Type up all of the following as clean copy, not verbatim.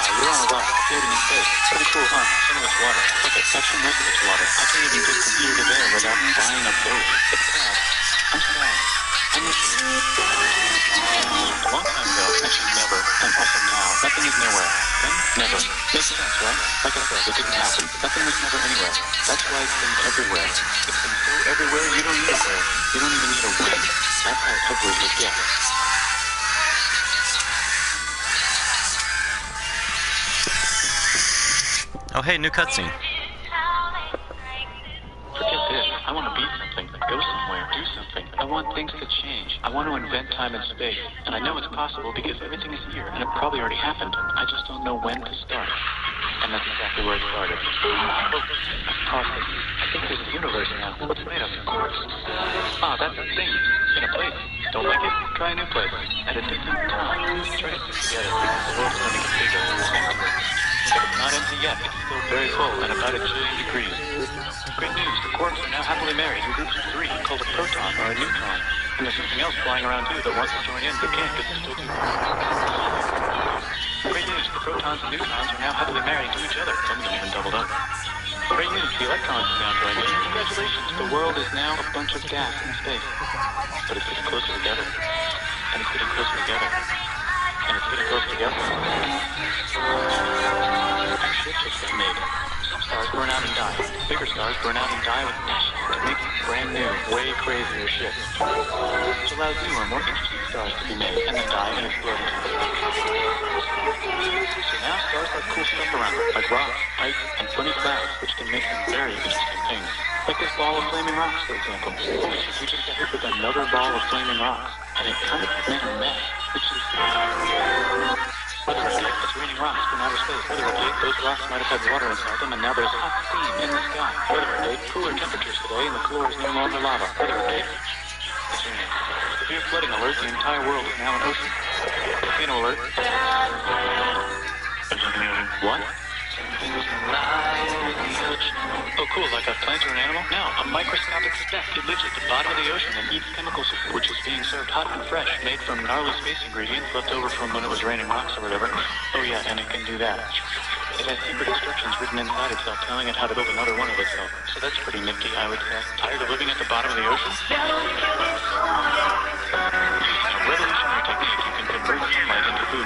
you're on a rock, floating in space. Pretty cool, huh? Some of it's water. Okay, actually most of it's water. I can't even get from here to there without buying a boat. It's sad. I'm sad. I miss you. A long time ago, actually never, and also now, nothing is nowhere. Then, never. Makes sense, right? Like I said, it didn't happen. Nothing was never anywhere. That's why it's been everywhere. It's been so everywhere, you don't need a where. You don't even need a when. That's how everywhere it gets. Oh hey, new cutscene. Forget this. I want to be something. Go somewhere. Do something. I want things to change. I want to invent time and space. And I know it's possible because everything is here, and it probably already happened. I just don't know when to start. And that's exactly where it started. Oh, awesome. I think there's a universe now. What's it made of? Ah, that's the thing. In a place. Don't like it? Try a new place. At a different time. Try to stick together because the world's going to get bigger. But it's not empty yet. It's still very full and about 1 trillion degrees. Great news. The quarks are now happily married in groups of 3 called a proton or a neutron. And there's something else flying around too that wants to join in but can't because it's still too Great news. The protons and neutrons are now happily married to each other. Some of them even doubled up. Great news. The electrons have now joined in. Congratulations. The world is now a bunch of gas in space. But it's getting closer together. And it's getting closer together. And it's getting closer together. Shit just got made. Some stars burn out and die. Bigger stars burn out and die with passion to make brand new, way crazier shit. Which allows newer, more interesting stars to be made and then die and explode into space. So now stars have cool stuff around them, like rocks, ice, and funny clouds, which can make some very interesting things. Like this ball of flaming rocks, for example. Holy shit, we just got hit with another ball of flaming rocks. And it kind of made a mess, which is... Whether it be it's raining rocks from outer space, whether it be those rocks might have had water inside them and now there's hot steam in the sky, whether it be cooler temperatures today and the floor is no longer lava, whether it be it's raining. Severe flooding alert, the entire world is now an ocean. Volcano alert. What? Oh cool, like a plant or an animal? No, a microscopic speck. It lives at the bottom of the ocean and eats chemicals, which is being served hot and fresh, made from gnarly space ingredients left over from when it was raining rocks or whatever. Oh yeah, and it can do that. It has secret instructions written inside itself telling it how to build another one of itself. So that's pretty nifty, I would say. Tired of living at the bottom of the ocean? Using a revolutionary technique, you can convert sunlight into food.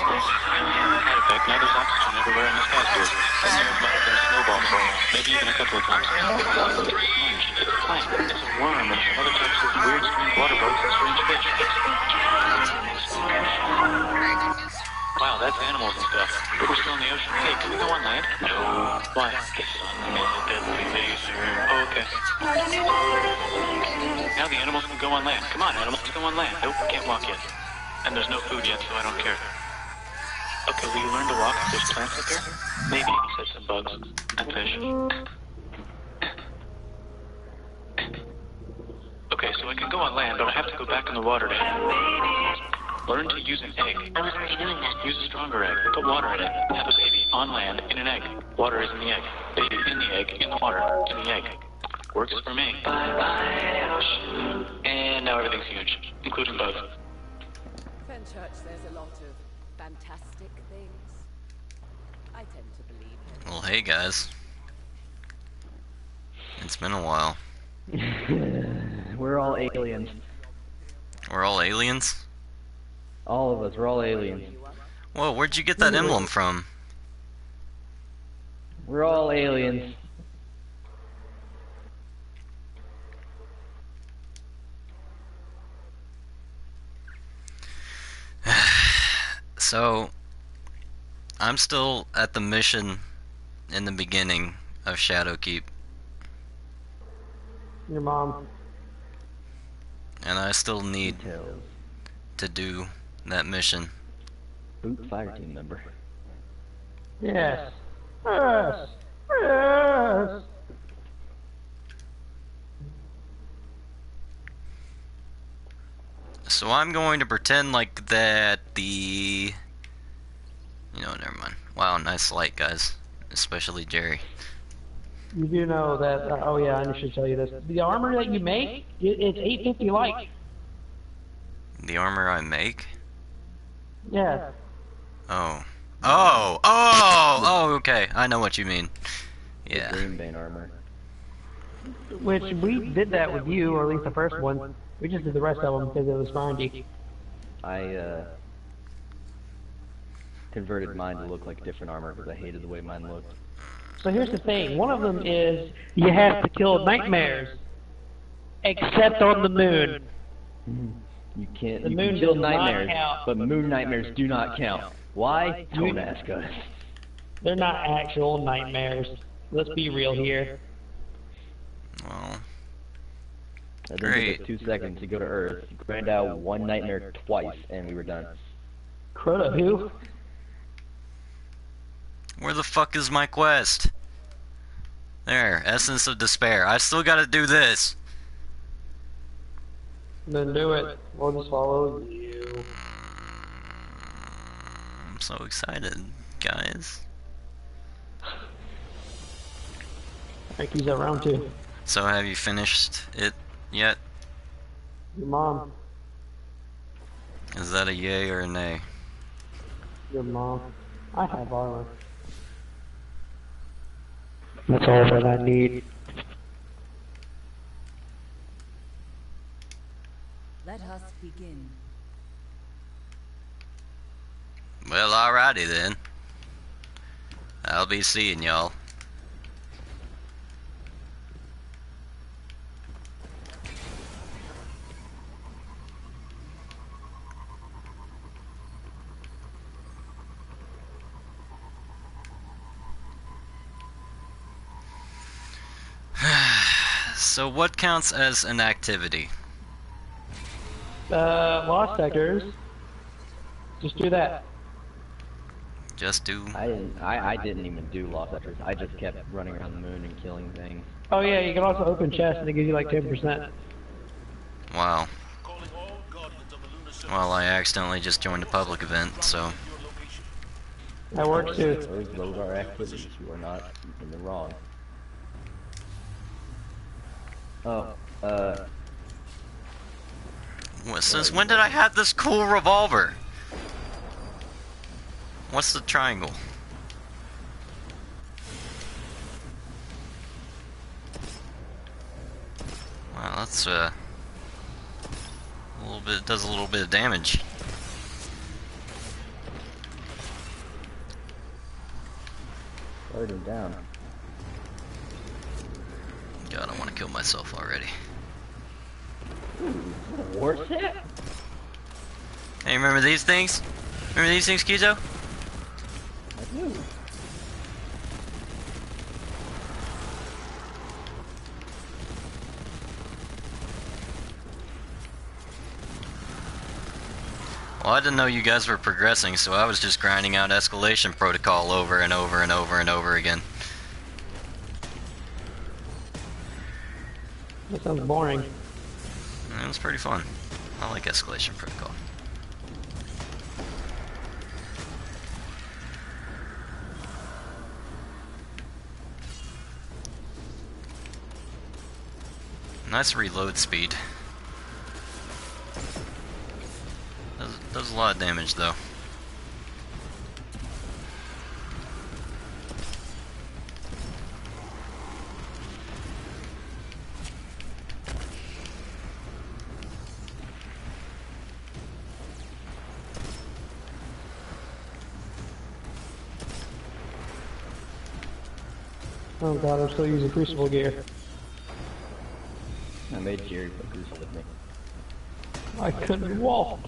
Side effect, now there's oxygen everywhere in the sky too. And there's might have been a snowball for you, maybe even a couple of times. It's a sponge, it's a plant, it's a worm, and some other types of weird, strange water bugs and strange fish. Wow, that's animals and stuff. But we're still in the ocean. Hey, can we go on land? No. Why? The sun is a deadly laser. Oh, okay. Now the animals can go on land. Come on, animals, go on land. Nope, can't walk yet. And there's no food yet, so I don't care. Okay, will you learn to walk if there's plants up here? Maybe, said some bugs and fish. Okay, so I can go on land, but I have to go back in the water to learn to use an egg. I was already doing that. Use a stronger egg. Put water in it. Have a baby on land in an egg. Water is in the egg. Baby in the egg, in the water, in the egg. Works for me. Bye-bye, ocean. And now everything's huge, including bugs. Fenchurch says a lot of fantastic things. I tend to believe him. Well, hey guys. It's been a while. We're all aliens. We're all aliens? All of us, we're all aliens. Whoa, where'd you get that emblem from? We're all aliens. So, I'm still at the mission in the beginning of Shadowkeep. Your mom. And I still need Details. to do that mission. Boot fire team member. Yes. Yes. Yes. So I'm going to pretend like that the... You know, never mind. Wow, nice light, guys. Especially Jerry. You do know that, oh yeah, I should tell you this. The armor that you make, it's 850 light. The armor I make? Yeah. Oh. Oh, okay. I know what you mean. The Yeah. Greenbane armor. Which we did that with you, or at least the first one. We just did the rest of them because it was grindy. I converted mine to look like different armor because I hated the way mine looked. So here's the thing. One of them is you have to kill nightmares, except on the moon. You can't. The You moon can kill does not nightmares, count. but moon nightmares do not count. Why? Don't ask us. They're not actual nightmares. Let's be real here. Well, It Great. took us 2 seconds to go to Earth, grind out one nightmare twice, and we were done. Crota who? where the fuck is my quest? There, Essence of Despair. I still gotta do this. Then do it. We'll just follow you. I'm so excited, guys. Frankie's at round 2. So have you finished it yet? Your mom. Is that a yay or a nay? Your mom. I have armor. That's all that I need. Let us begin. Well, alrighty then. I'll be seeing y'all. So what counts as an activity? Lost sectors. Just do that. Just do... I didn't even do Lost Sectors. I just kept running around the moon and killing things. Oh yeah, you can also open chests and it gives you like 10%. Wow. Well, I accidentally just joined a public event, so... That works too. Those are activities. You are not in the wrong. Oh, Since when did I have this cool revolver? What's the triangle? Wow, that's a little bit, does a little bit of damage. load him down. God, I want to kill myself already. War set? Hey, remember these things? Remember these things, Kizo? I do. Well, I didn't know you guys were progressing, so I was just grinding out Escalation Protocol over and over and over and over again. That sounds boring. It was pretty fun. I like Escalation Protocol. Nice reload speed. Does a lot of damage though. Oh god, I'm still using Crucible gear. I made Jerry put Crucible with me. I couldn't walk.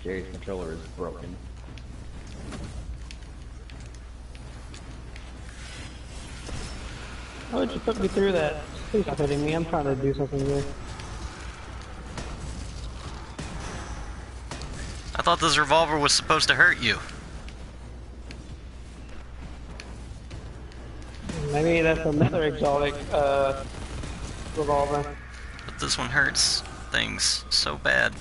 Jerry's controller is broken. How would you put me through that? Please stop hitting me, I'm trying to do something here. I thought this revolver was supposed to hurt you. Maybe that's another exotic, revolver. But this one hurts things so bad.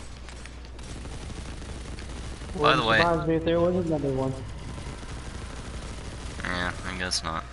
By the way... Wouldn't surprise me if there was another one. Yeah, I guess not.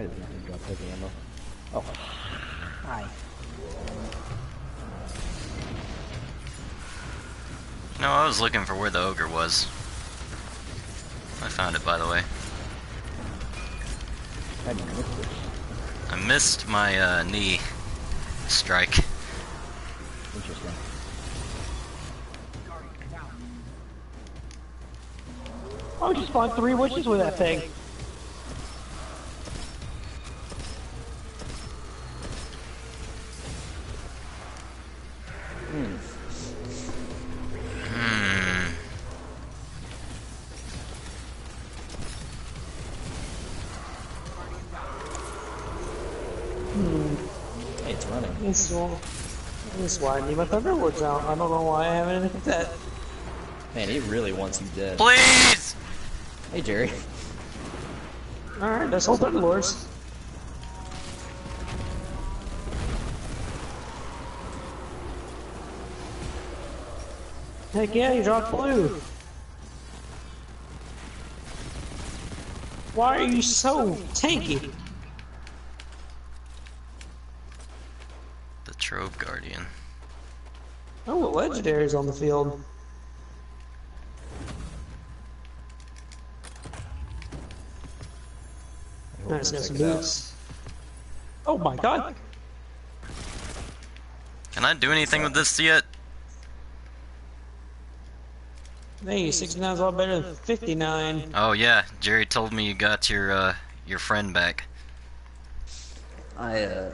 Why does nothing drop heavy ammo? Oh, hi. No, I was looking for where the ogre was. I found it, by the way. How did you miss this? I missed my knee strike. Interesting. Oh, just spawned 3 witches with that thing. Hmm. Hey, it's running. This is why I need my Thunderlords out. I don't know why I haven't hit that. Man, he really wants you dead. Please! Hey, Jerry. Alright, let's hold Thunderlords. Heck yeah, you dropped blue. Why are you so tanky? The Trove Guardian. Oh, a legendary's on the field. Nice, got some boots. Oh my god! Can I do anything with this yet? Hey, 69's a lot better than 59. Oh yeah, Jerry told me you got your friend back. I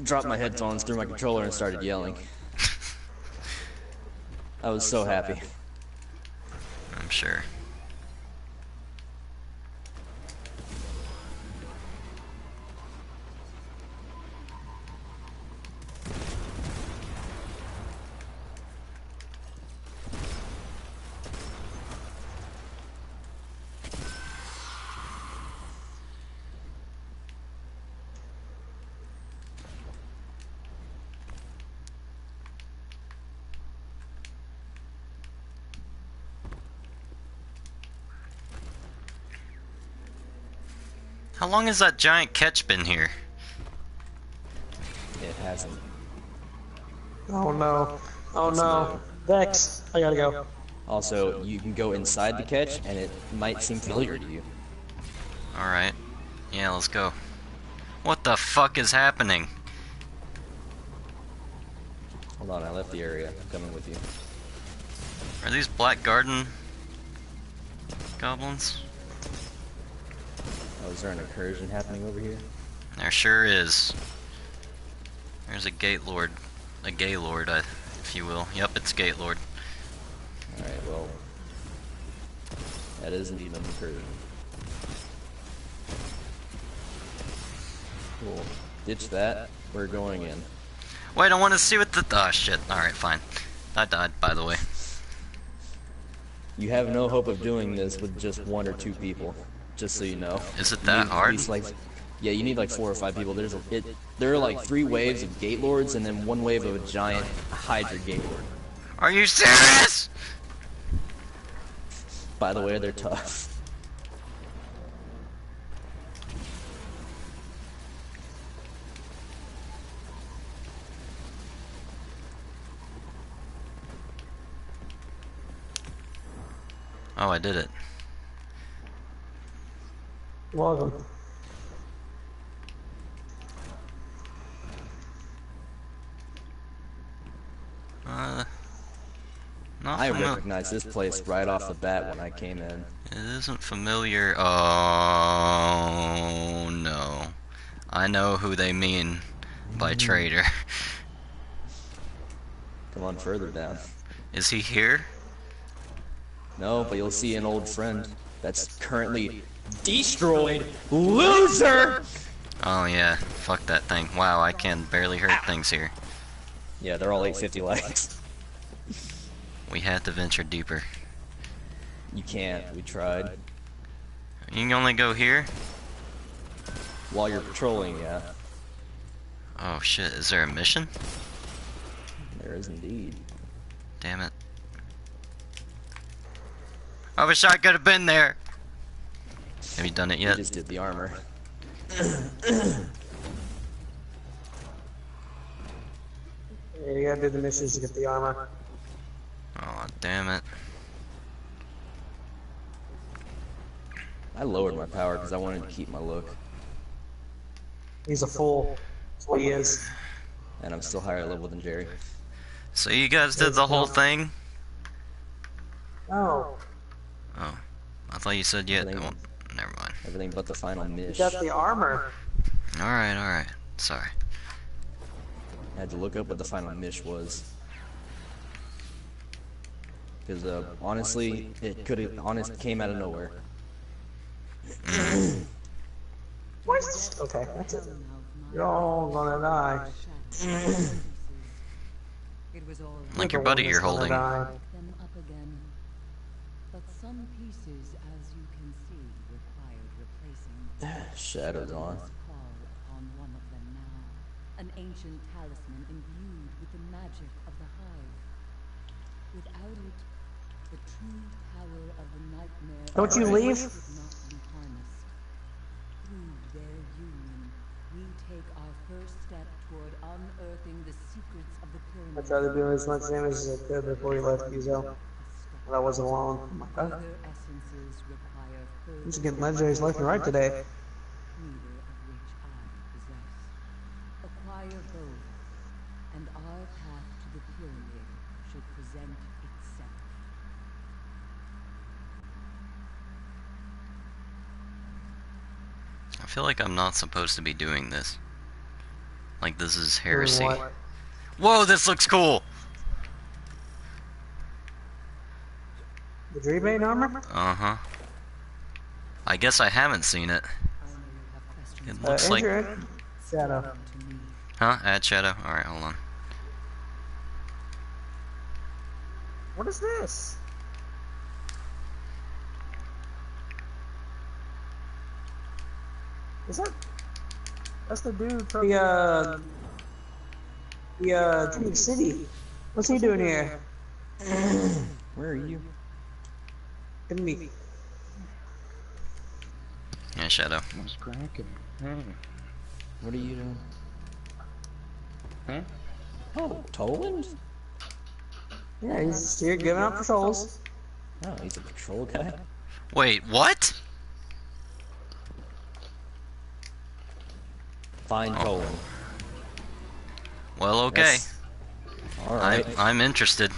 dropped my headphones through my controller and started yelling. I was so happy. I'm sure. How long has that giant catch been here? It hasn't. Oh no. Oh no. Vex, I gotta go. Also, you can go inside the catch, and it might seem familiar to you. Alright. Yeah, let's go. What the fuck is happening? Hold on, I left the area. I'm coming with you. Are these Black Garden goblins? Oh, is there an incursion happening over here? There sure is. There's a Gate Lord. A Gay Lord, if you will. Yep, it's Gate Lord. Alright, well... that is indeed an incursion. Cool. Ditch that. We're going in. Wait, I want to see what the... oh, shit. Alright, fine. I died, by the way. You have no hope of doing this with just 1 or 2 people. Just so you know. Is it You that need at hard? least, like, yeah, you need like 4 or 5 people. There are like 3 waves of Gate Lords and then 1 wave of a giant Hydra Gate Lord. Are you serious? By the way, they're tough. Oh, I did it. Welcome. Not I familiar. recognized this place right off the bat when I came in. It isn't familiar. Oh no. I know who they mean by traitor. Come on further down. Is he here? No, but you'll see an old friend that's currently destroyed. Loser! Oh yeah, fuck that thing. Wow, I can barely hurt things here. Yeah, they're all 850 likes. We had to venture deeper. You can't. We tried. You can only go here? While you're patrolling, yeah. Oh shit, is there a mission? There is indeed. Damn it. I wish I could have been there. Have you done it We yet? just did the armor. Yeah, you gotta do the missions to get the armor. Oh, damn it. I lowered my power because I wanted to keep my look. He's a fool. That's what he is. And I'm still higher level than Jerry. So you guys did the whole thing? No. Oh. I thought you said yet. Everything- Oh, never mind. Everything but the final You mish. got the armor. Alright, alright. Sorry. I had to look up what the final mish was. Because honestly, it could have came out of nowhere. What? Okay, that's it. You're all gonna die. It was all Like your buddy you're holding. Die. them up again. But some pieces, as you can see, required replacing. Shadows on. Let's call upon one of them now. An ancient talisman imbued with the magic of the hive. Without it, the true power of the nightmare Don't you leave? could not be harnessed. Through their union, we take our first step toward unearthing the secrets of the pyramid. I tried to do as much damage as I could before he left Gizo. But I wasn't alone. Oh my god. Other essences require further I'm just getting legendaries left and right today. neither of which I possess. Acquire both, and our path to the pyramid should present itself. I feel like I'm not supposed to be doing this. Like this is heresy. Doing what? Whoa, this looks cool! The Dreambane armor? Uh-huh. I guess I haven't seen it. I know you have questions. It looks like... Andrew, Shadow. To me, Huh? Add shadow? Alright, hold on. What is this? Is that? That's the dude from the Dream City. What's he doing here? Where are you? Couldn't be. Yeah, shadow. What's cracking? What are you doing? Huh? Oh, Toland? Yeah, he's just here giving out patrols. Oh, he's a patrol guy. Wait, what? Find Toland. Well, okay. Alright. I'm interested.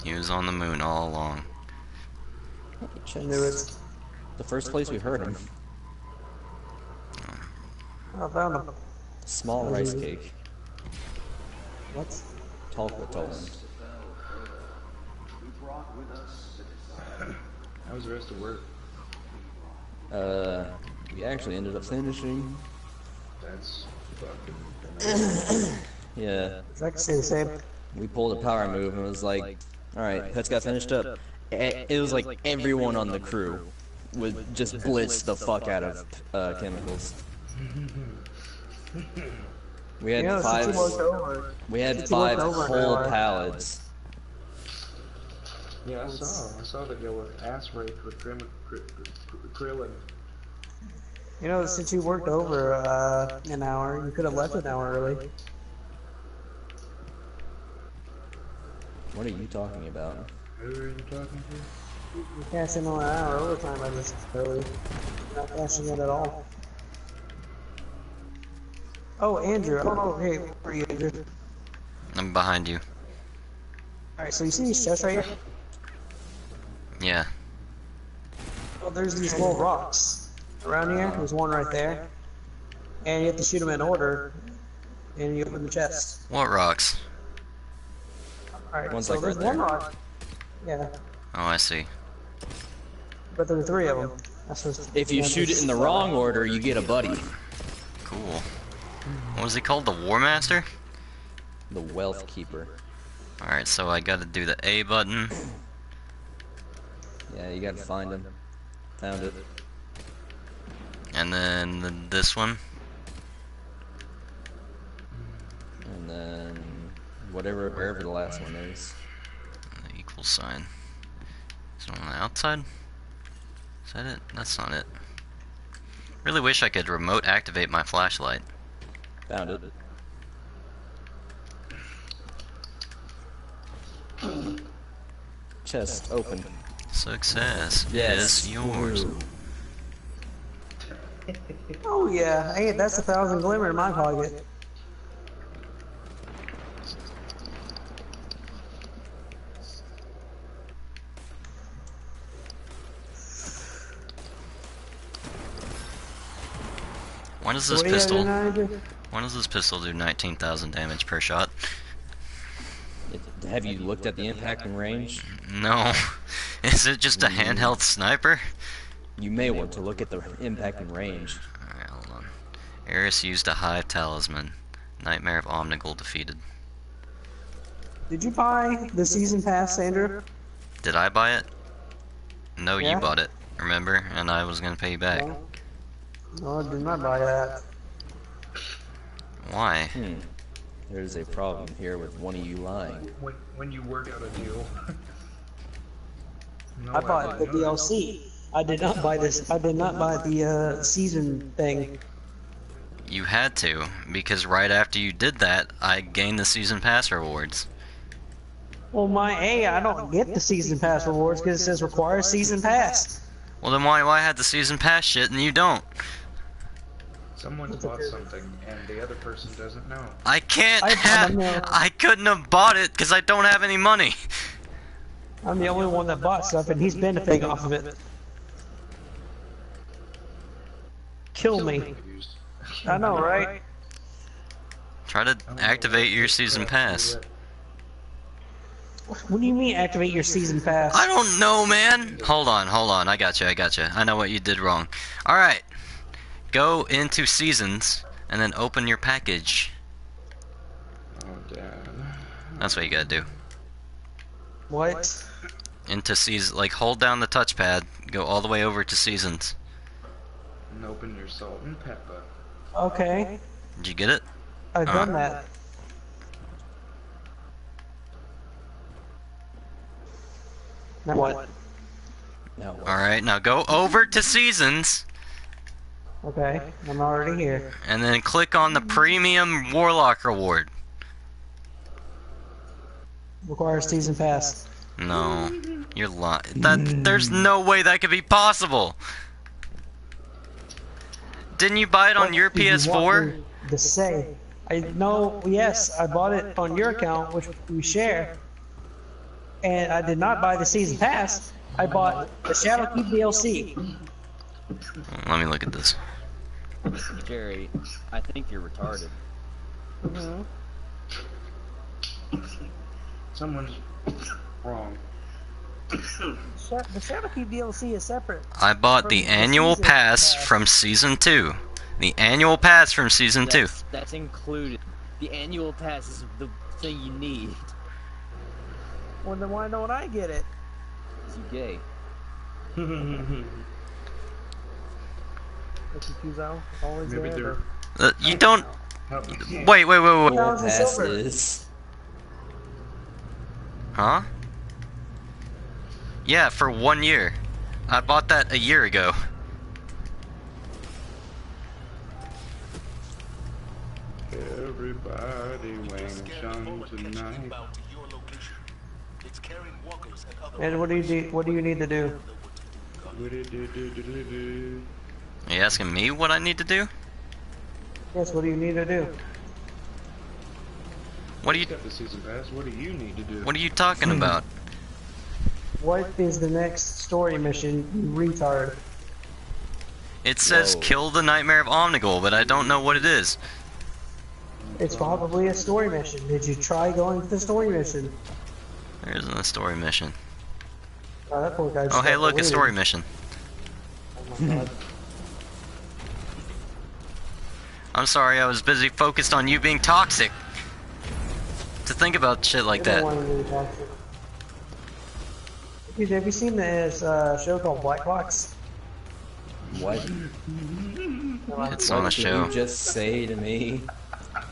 He was on the moon all along. I knew it. The first place we heard him. I found him. Small rice cake. What? Talk with Toland. How was the rest of work? We actually ended up finishing. That's fucking. Yeah, I can say the same. we pulled a power move and it was like, alright, pets got finished up. It was like everyone on the crew would just blitz the fuck out of chemicals. We had You know, five. since he worked over. We had since he worked 5 over whole an hour. pallets. Yeah, I saw that you were ass raped with Krillin. You know, since you worked over an hour, you could have left an hour early. What are you talking about? Who are you talking to? You cashed in on an hour overtime by this early. You're not cashing it at all. Oh, Andrew. Oh, hey, where are you, Andrew? I'm behind you. Alright, so you see these chests right here? Yeah. Well, there's these little rocks around here. There's one right there. And you have to shoot them in order. And you open the chest. What rocks? Alright, One's so like there's right one there. rock. Yeah, Oh, I see. but there are 3 of them. That's what's, If you shoot it in the wrong order, you get a buddy. Cool. What was he called? The War Master? The Wealth Keeper. Alright, so I gotta do the A button. Yeah, you gotta find him. Found it. And then this one. And then wherever the last one is. equal sign. Is it on the outside? Is that it? That's not it. Really wish I could remote activate my flashlight. Found it. Chest open. Success Yes. is yours. Oh yeah, hey, that's 1,000 glimmer in my pocket. Why does So this what do you have pistol? in mind? Why does this pistol do 19,000 damage per shot? Have you looked at the impact and range? No. Is it just a handheld sniper? You may want to look at the impact and range. Alright, hold on. Eris used a hive talisman. Nightmare of Omnigul defeated. Did you buy the season pass, Andrew? Did I buy it? No, Yeah. you bought it. Remember? And I was gonna pay you back. No. No, I did not buy that. Why? There's a problem here with one of you lying. When you work out a deal. No, I bought the didn't know that. DLC. I did not buy this. I did not buy the season thing. You had to, because right after you did that, I gained the season pass rewards. Well, I don't get the season pass rewards because it says require season pass. Well then why I had the season pass shit and you don't? Someone bought something and the other person doesn't know. I can't I have. know. I couldn't have bought it because I don't have any money. I'm the only one that bought stuff, and he's benefiting off of it. Kill me. I know, right? Try to activate your season pass. What do you mean activate your season pass? I don't know, man. Hold on. I got you. I know what you did wrong. Alright. Go into seasons and then open your package. Oh, Dad. That's what you gotta do. What? Into season, like hold down the touchpad, go all the way over to seasons. And open your salt and pepper. Okay, Did you get it? I've done that. Now what? Now what? Alright, now go over to seasons Okay, I'm already here. and then click on the premium warlock reward. Requires season pass. No, you're lying. There's no way that could be possible. Didn't you buy it on your What did you want PS4? me to say? I know. Yes, I bought it on your account, which we share. And I did not buy the season pass. I bought the Shadowkeep DLC. Let me look at this. Jerry, I think you're retarded. Someone's wrong. The Shadowkeep DLC is separate. I bought the annual pass from season 2. The annual pass from season 2. That's included. The annual pass is the thing you need. Well, then why don't I get it? Is you gay? Always Maybe there, they're. You don't. Help me. Wait. Thousand Pass silver. is. Huh? Yeah, for 1 year. I bought that a year ago. Everybody wing Chung tonight. And what do you need to do? Are you asking me what I need to do? Yes, what do you need to do? What are you Got the season pass. What do you need to do? What are you talking about? What is the next story mission, you retard? It says Whoa. kill the Nightmare of Omnigul, but I don't know what it is. It's probably a story mission. Did you try going to the story mission? There isn't a story mission. Oh, that poor guy just Oh, hey, got look, a deleted. story mission. Oh my god. I'm sorry, I was busy focused on you being toxic. To think about shit like I don't that. want to really talk to you. Dude, have you seen this show called Black Box? What? It's on a What did show. you just say to me?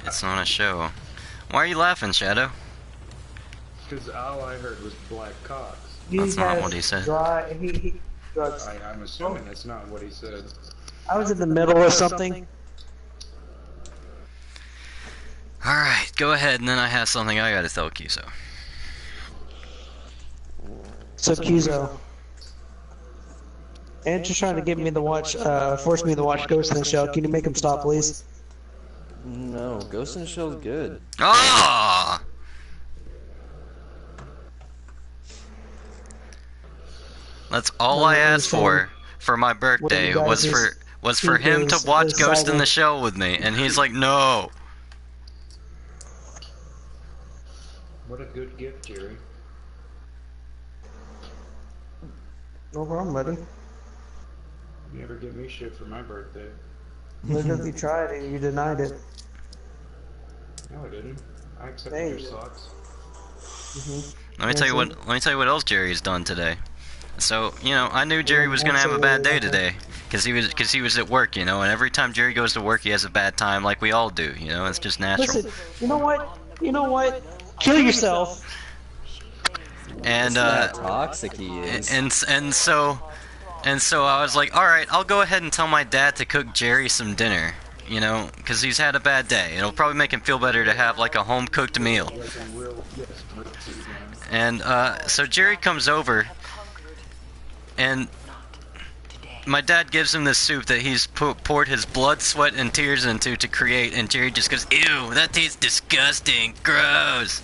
It's on a show. Why are you laughing, Shadow? Because all I heard was black cocks. That's He not has what he said. He drugs. I'm assuming that's not what he said. I was in the middle of something. Alright, go ahead, and then I have something I gotta tell Kiso. So Kizo. Andrew's trying to get me to watch, force me to watch Ghost in the Shell. Can you make him stop, please? No, Ghost in the Shell is good. Ah! That's all I asked for my birthday was for him to watch Ghost in the Shell with me, and he's like, no. What a good gift, Jerry. No problem, buddy. You never give me shit for my birthday. Literally tried and you denied it. No, I didn't. I accepted Hey. your socks. Let me tell you what else Jerry's done today. So, you know, I knew Jerry was gonna have a bad day today, cause he was at work, you know, and every time Jerry goes to work, he has a bad time, like we all do, you know. It's just natural. Listen, you know what? You know what? Kill yourself. And That's how toxic he is. and so I was like, all right, I'll go ahead and tell my dad to cook Jerry some dinner, you know, cause he's had a bad day. It'll probably make him feel better to have like a home cooked meal. And so Jerry comes over, and my dad gives him this soup that he's poured his blood, sweat, and tears into to create, and Jerry just goes, ew, that tastes disgusting, gross.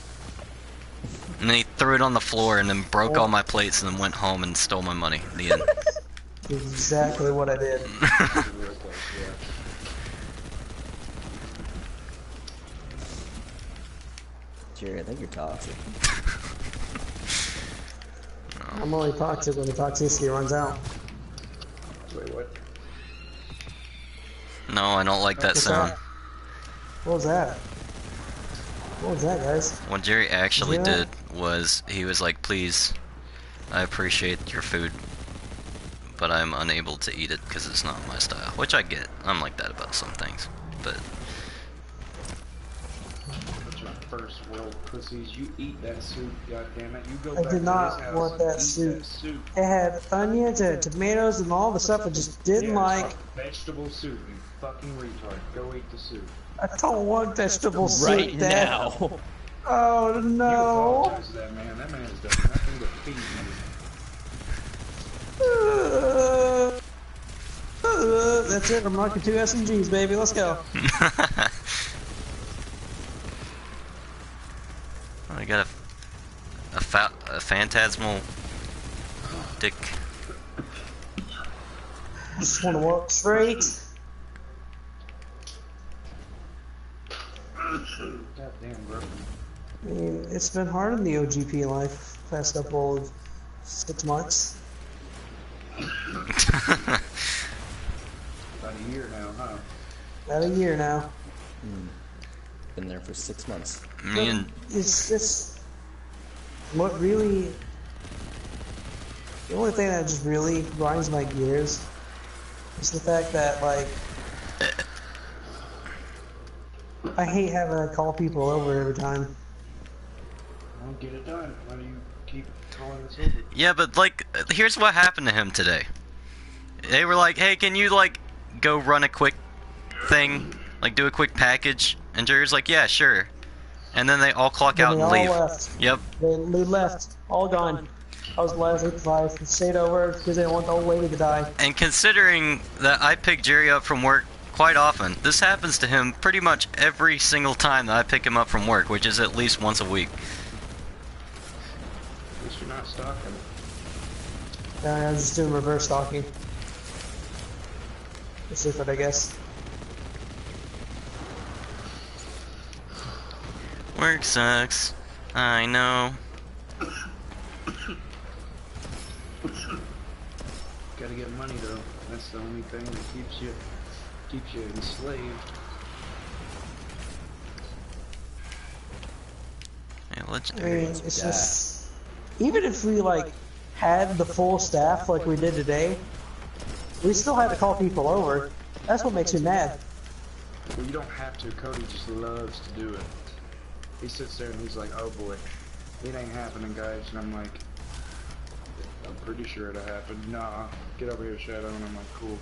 And then he threw it on the floor and then broke all my plates and then went home and stole my money. The end. Exactly what I did. Jerry, I think you're toxic. I'm only toxic when the toxicity runs out. Wait, what? No, I don't like that What's sound. that? What was that? What was that, guys? What Jerry actually Yeah. did was he was like, please, I appreciate your food, but I'm unable to eat it because it's not my style. Which I get. I'm like that about some things. But That's your first world pussies. You eat that soup, goddammit. You go I back did to not his house want and that eat soup. That soup. It had onions and tomatoes and all the stuff I just didn't Yeah, like. it's vegetable soup, you fucking retard. Go eat the soup. I don't want vegetable soup, Right Dad. now. Oh You no. apologize to that man. That man has done nothing but feed you. That's it. I'm knocking 2 SMGs, baby. Let's go. I got a phantasmal dick. Just want to walk straight. Goddamn, bro. I mean, it's been hard in the OGP life past couple of 6 months. About a year now, huh? About a year now. Been there for 6 months. Me and It's just what really. The only thing that just really grinds my gears is the fact that, like, I hate having to call people over every time. I don't get it done. Why do you keep calling us over? yeah, but like, here's what happened to him today. They were like, hey, can you like go run a quick thing, like do a quick package? And Jerry's like, yeah, sure. And then they all clock Then out they and all leave. left. Yep. They left, all gone. I was the last 85. Stayed over because they didn't want the old lady to die. And considering that I pick Jerry up from work quite often, this happens to him pretty much every single time that I pick him up from work, which is at least once a week. At least you're not stalking. I was just doing reverse stalking. It's different, I guess. Work sucks. I know. Gotta get money though. That's the only thing that keeps you enslaved. Yeah, I legendary. mean, it's just even if we like had the full staff like we did today, we still had to call people over. That's what makes me mad. Well, you don't have to. Cody just loves to do it. He sits there and he's like, oh boy. it ain't happening, guys. And I'm like, I'm pretty sure it'll happen. Nah, get over here, Shadow. And I'm like, cool.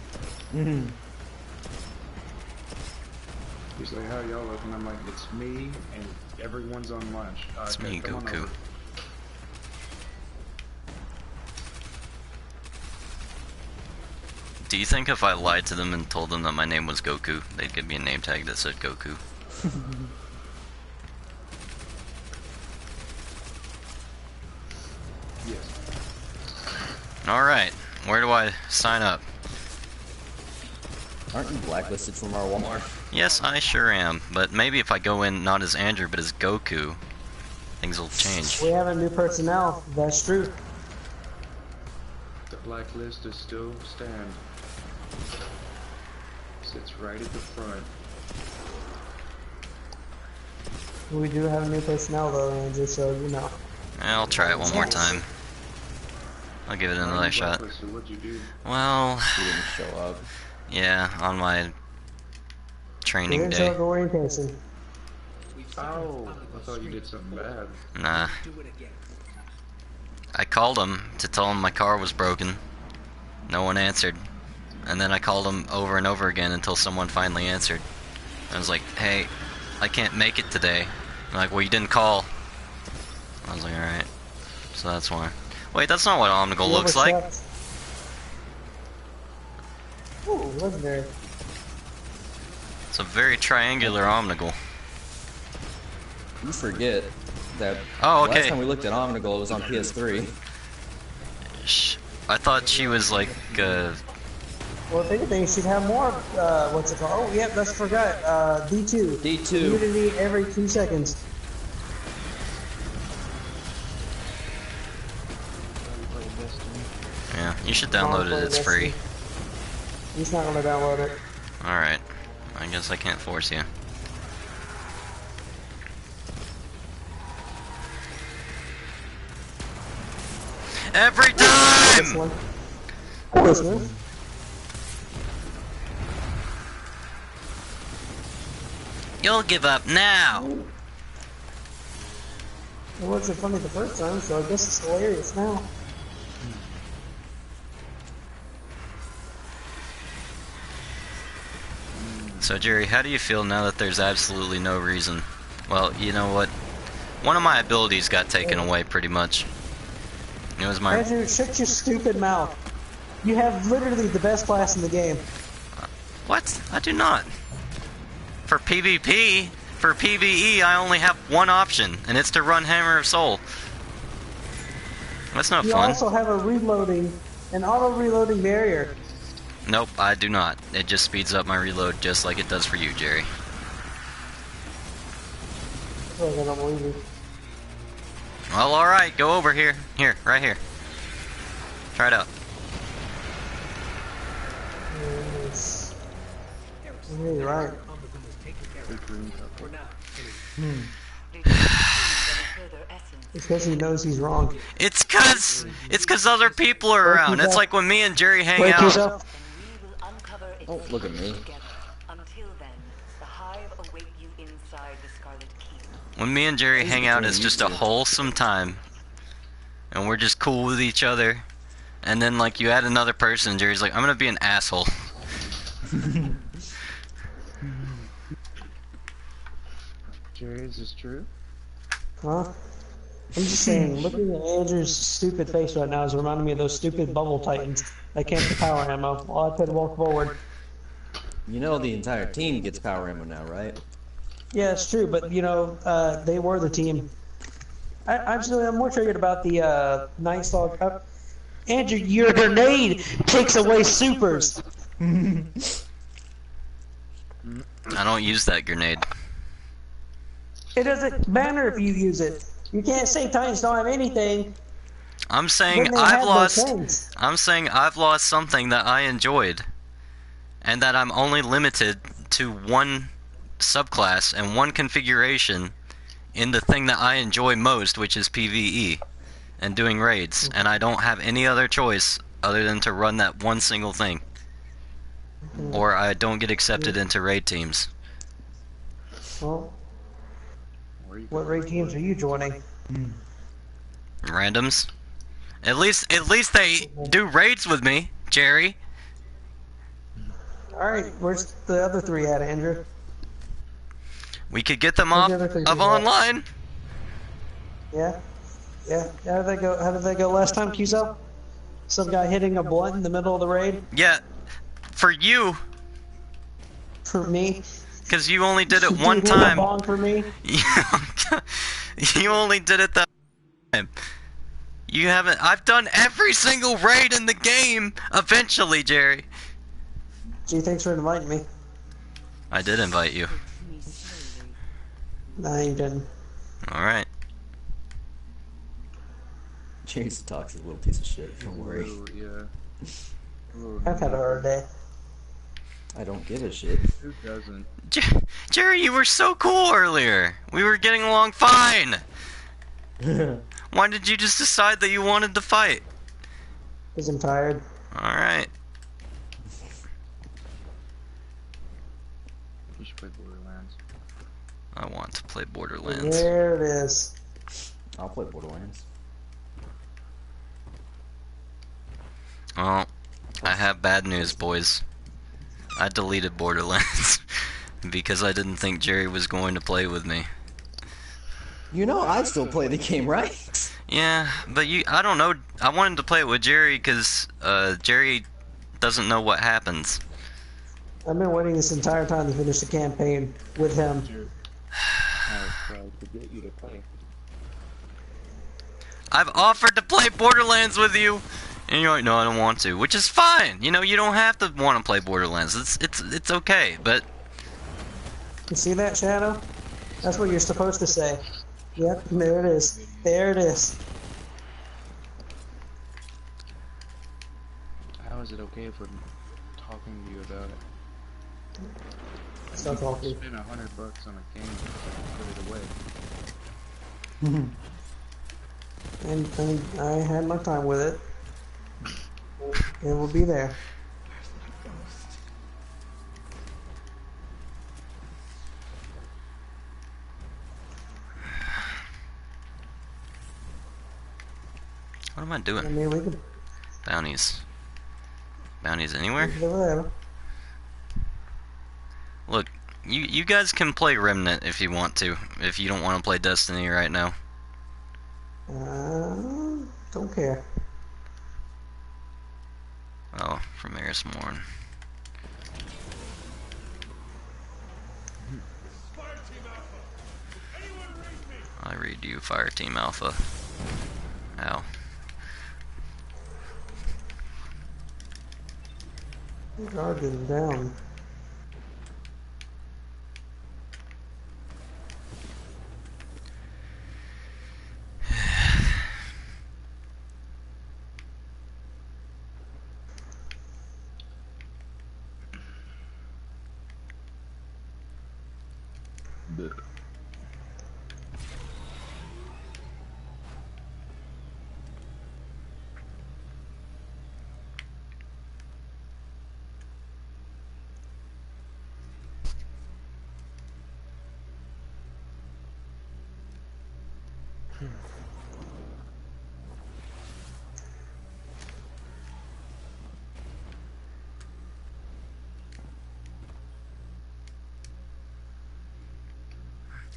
He's like, how y'all looking? I'm like, it's me and everyone's on lunch. It's Okay, me, come on Goku. over. Do you think if I lied to them and told them that my name was Goku, they'd give me a name tag that said Goku? Yes. Alright, where do I sign up? Aren't you blacklisted from our Walmart? Yes, I sure am, but maybe if I go in not as Andrew but as Goku, things will change. We have a new personnel. That's true. The blacklist is still stand. Sits right at the front. We do have a new personnel though, Andrew, so you know. I'll try it one more time. I'll give it another shot. Blacklisted, what'd you do? Well, He didn't show up. yeah, on my We training didn't show day. up to orientation. Oh, I thought you did something bad. Nah. I called him to tell him my car was broken. No one answered. And then I called him over and over again until someone finally answered. I was like, hey, I can't make it today. I'm like, well, you didn't call. I was like, alright. So that's why. Wait, that's not what Omnigul You looks like. overstepped. Ooh, legendary. It's a very triangular Omnigul. You forget that Oh, last okay. time we looked at Omnigul, it was on PS3. I thought she was like, Well, if anything, she'd have more, what's it called? Oh, yep, that's forgot. D2. D2. Immunity every 2 seconds. yeah, you should download it, it's free. He's not gonna download it. Alright. I guess I can't force you. Every This time! one. This one. You'll give up now! It wasn't funny the first time, so I guess it's hilarious now. So Jerry, how do you feel now that there's absolutely no reason? Well, you know what? One of my abilities got taken away pretty much. It was my... Andrew, shut your stupid mouth. You have literally the best class in the game. What? I do not. For PvP, for PvE, I only have one option, and it's to run Hammer of Soul. That's not You fun. also have an auto-reloading barrier. Nope, I do not. It just speeds up my reload just like it does for you, Jerry. I feel like I don't believe you. Well, alright, go over here. Here, right here. Try it out. Yes. Yeah, you're right. It's because he knows he's wrong. It's cause other people are around. It's like when me and Jerry hang Wake out. yourself. Oh, look at me. Until then, the hive await you inside the Scarlet Keep. When me and Jerry hang out, it's just a YouTube. wholesome time. And we're just cool with each other. And then like you add another person, Jerry's like, I'm gonna be an asshole. Jerry, is this true? Huh? I'm just saying, looking at Andrew's stupid face right now is reminding me of those stupid bubble titans that came to power ammo while I could walk forward. You know the entire team gets power ammo now, right? Yeah, it's true, but you know, they were the team. I'm more triggered about the Night Stalker. Andrew, your grenade takes away supers. I don't use that grenade. It doesn't matter if you use it. You can't say Titans don't have anything. I'm when saying they I've have lost. those things. I'm saying I've lost something that I enjoyed, and that I'm only limited to one subclass and one configuration in the thing that I enjoy most, which is PvE and doing raids, and I don't have any other choice other than to run that one single thing, or I don't get accepted into raid teams. Well, Where you what going? raid teams are you joining? Randoms. At least they do raids with me, Jerry. Alright, where's the other three at, Andrew? We could get them Where's off the other three of people at? online. Yeah? Yeah? How did they go last time, Cuso? Some guy hitting a blunt in the middle of the raid? Yeah, for you, For me? because you only did it Dude, one hit a time. bong for me? You only did it that time. You haven't. I've done every single raid in the game. Eventually, Jerry. Gee, thanks for inviting me. I did invite you. Nah, you didn't. All right. Jerry's a toxic little piece of shit. Don't worry. Ooh, yeah. I've had a hard day. I don't give a shit. Who doesn't? Jerry, you were so cool earlier. We were getting along fine. Why did you just decide that you wanted to fight? Because I'm tired. All right. We should play Borderlands. I want to play Borderlands. There it is. I'll play Borderlands. Well, I have bad news, boys. I deleted Borderlands because I didn't think Jerry was going to play with me. You know, I still play the game, right? Yeah, but I don't know. I wanted to play it with Jerry because Jerry doesn't know what happens. I've been waiting this entire time to finish the campaign with him. I was trying to get you to play. I've offered to play Borderlands with you, and you're like, no, I don't want to, which is fine. You know, you don't have to want to play Borderlands. It's okay, but You see that, Shadow? That's what you're supposed to say. Yep, there it is. There it is. How is it okay if we're talking to you about it? Stop talking. Spend $100 on a game so I can put it away. And I had my time with it. It will be there. what am I I doing? mean, we could Bounties. Bounties do anywhere? whatever. Look, you guys can play Remnant if you want to, if you don't want to play Destiny right now. Don't care. Oh, from Eris Morn. I read you, Fire Team Alpha. Ow. Guard them down.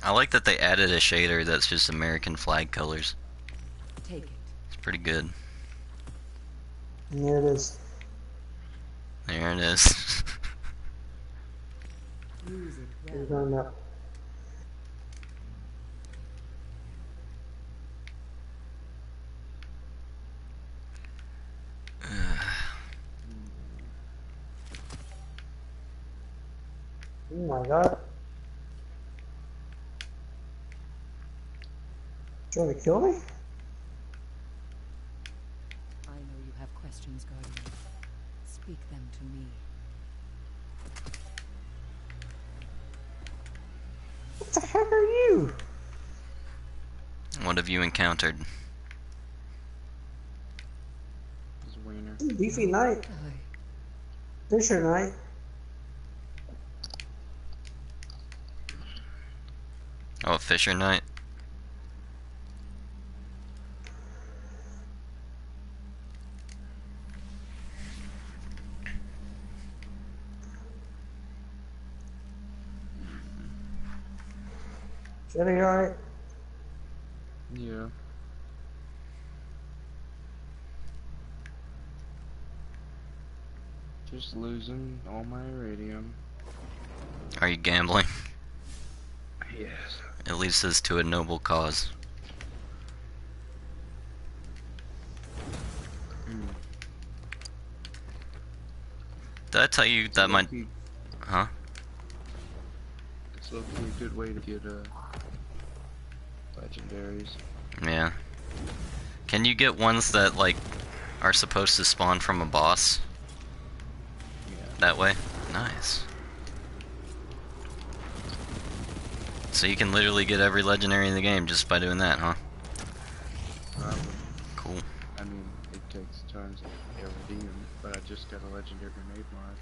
I like that they added a shader that's just American flag colors. Take it. It's pretty good. And there it is. There it is. Use it What are you well. talking about? Oh my god. Trying to kill me? I know you have questions, Guardian. Speak them to me. What the heck are you? What have you encountered? This wiener. Beefy Knight. Fisher Knight. Oh, Fisher Knight? Shadow, you alright? Yeah. Just losing all my iridium. Are you gambling? Yes. At least it's to a noble cause. Did I tell you that my... Huh? It's a good way to get legendaries. Yeah. Can you get ones that, like, are supposed to spawn from a boss? Yeah. That way? Nice. So you can literally get every legendary in the game just by doing that, huh? Probably. Cool. I mean, it takes tons of iridium, but I just got a legendary grenade mod.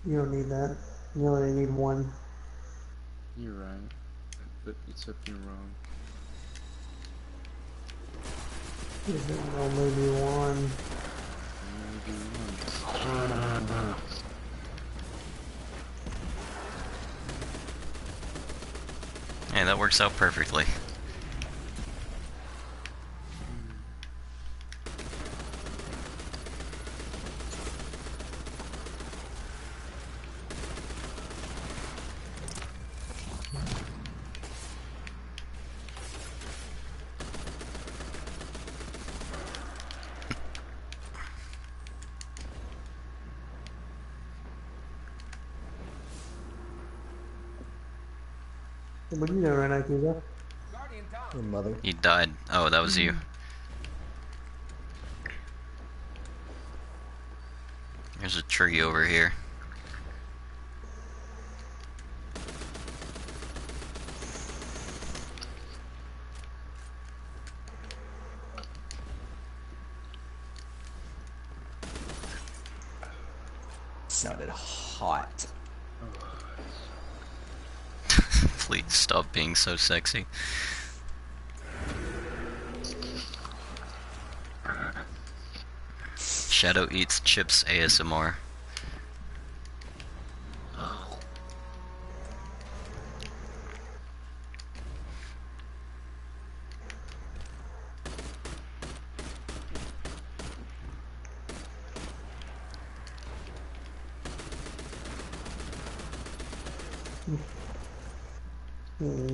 You don't need that. You only need one. You're right. But except you're wrong. There's only one. Hey, that works out perfectly. What are you doing right now, Kiza? Your mother. He died. Oh, that was you. There's a tree over here. Sounded hot. Please stop being so sexy. Shadow eats chips ASMR.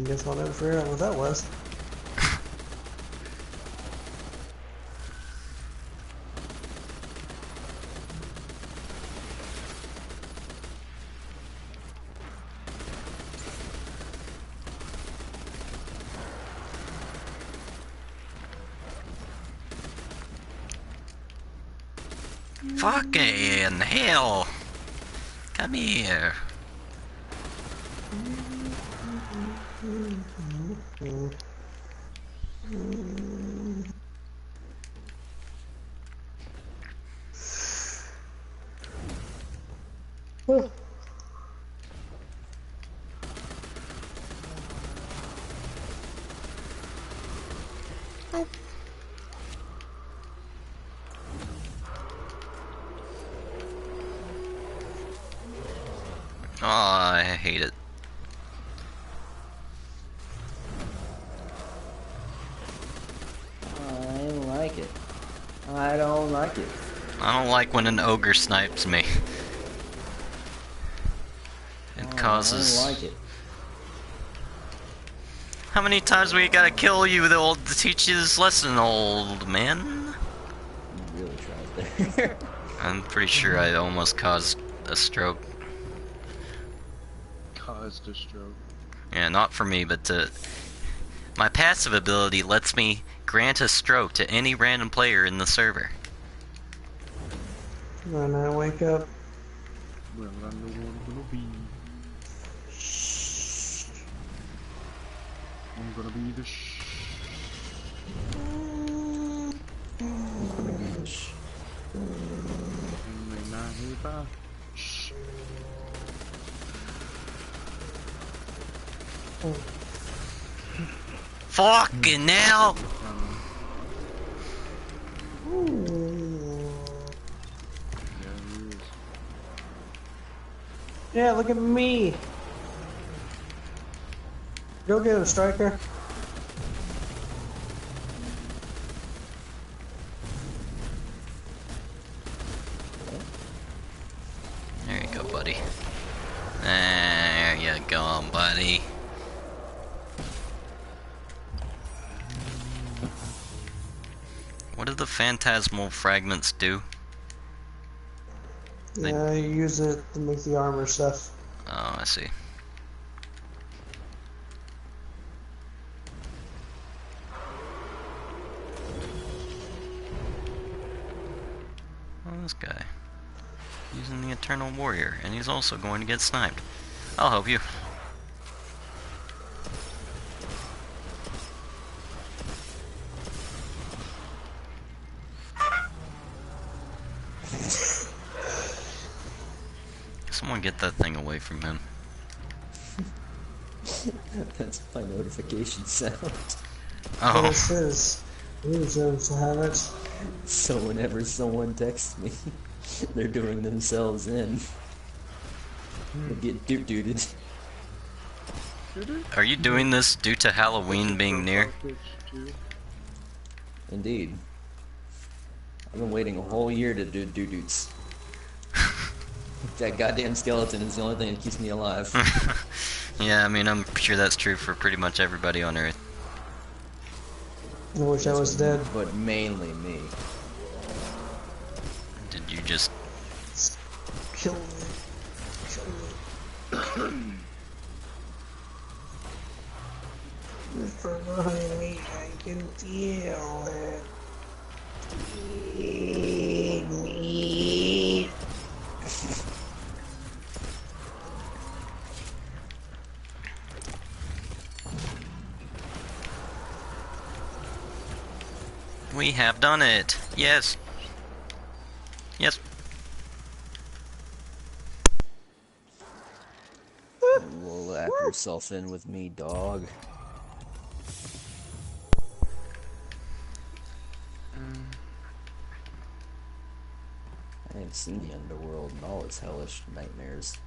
Guess I'll never figure out what that was. Fucking hell! Come here. Oh, I hate it. I don't like it. I don't like it. I don't like when an ogre snipes me. It causes... I don't like it. How many times we gotta kill you to teach you this lesson, old man? You really tried there. I'm pretty sure I almost caused a stroke. Caused a stroke. Yeah, not for me, but my passive ability lets me grant a stroke to any random player in the server. When I wake up. Well, I know what I'm gonna be. I'm gonna be the I'm gonna be the And they not here by Fucking hell! Yeah, look at me. Go get him, Striker. There you go, buddy. There you go, buddy. What do the phantasmal fragments do? Yeah, you use it to make the armor stuff. Oh, I see. Oh, this guy. Using the Eternal Warrior, and he's also going to get sniped. I'll help you. Someone get that thing away from him. That's my notification sound. Oh. This is. We deserve to have it. So whenever someone texts me, they're doing themselves in. They get doot-dooted. Are you doing this due to Halloween being near? Indeed. I've been waiting a whole year to do doot-doots. That goddamn skeleton is the only thing that keeps me alive. Yeah, I mean, I'm sure that's true for pretty much everybody on Earth. I wish I was dead. But mainly me. Did you just... Kill me. Kill me. From behind me, I can feel it. Feed me. We have done it! Yes! Yes! Well, wrap yourself in with me, dog. I ain't seen the underworld and all its hellish nightmares.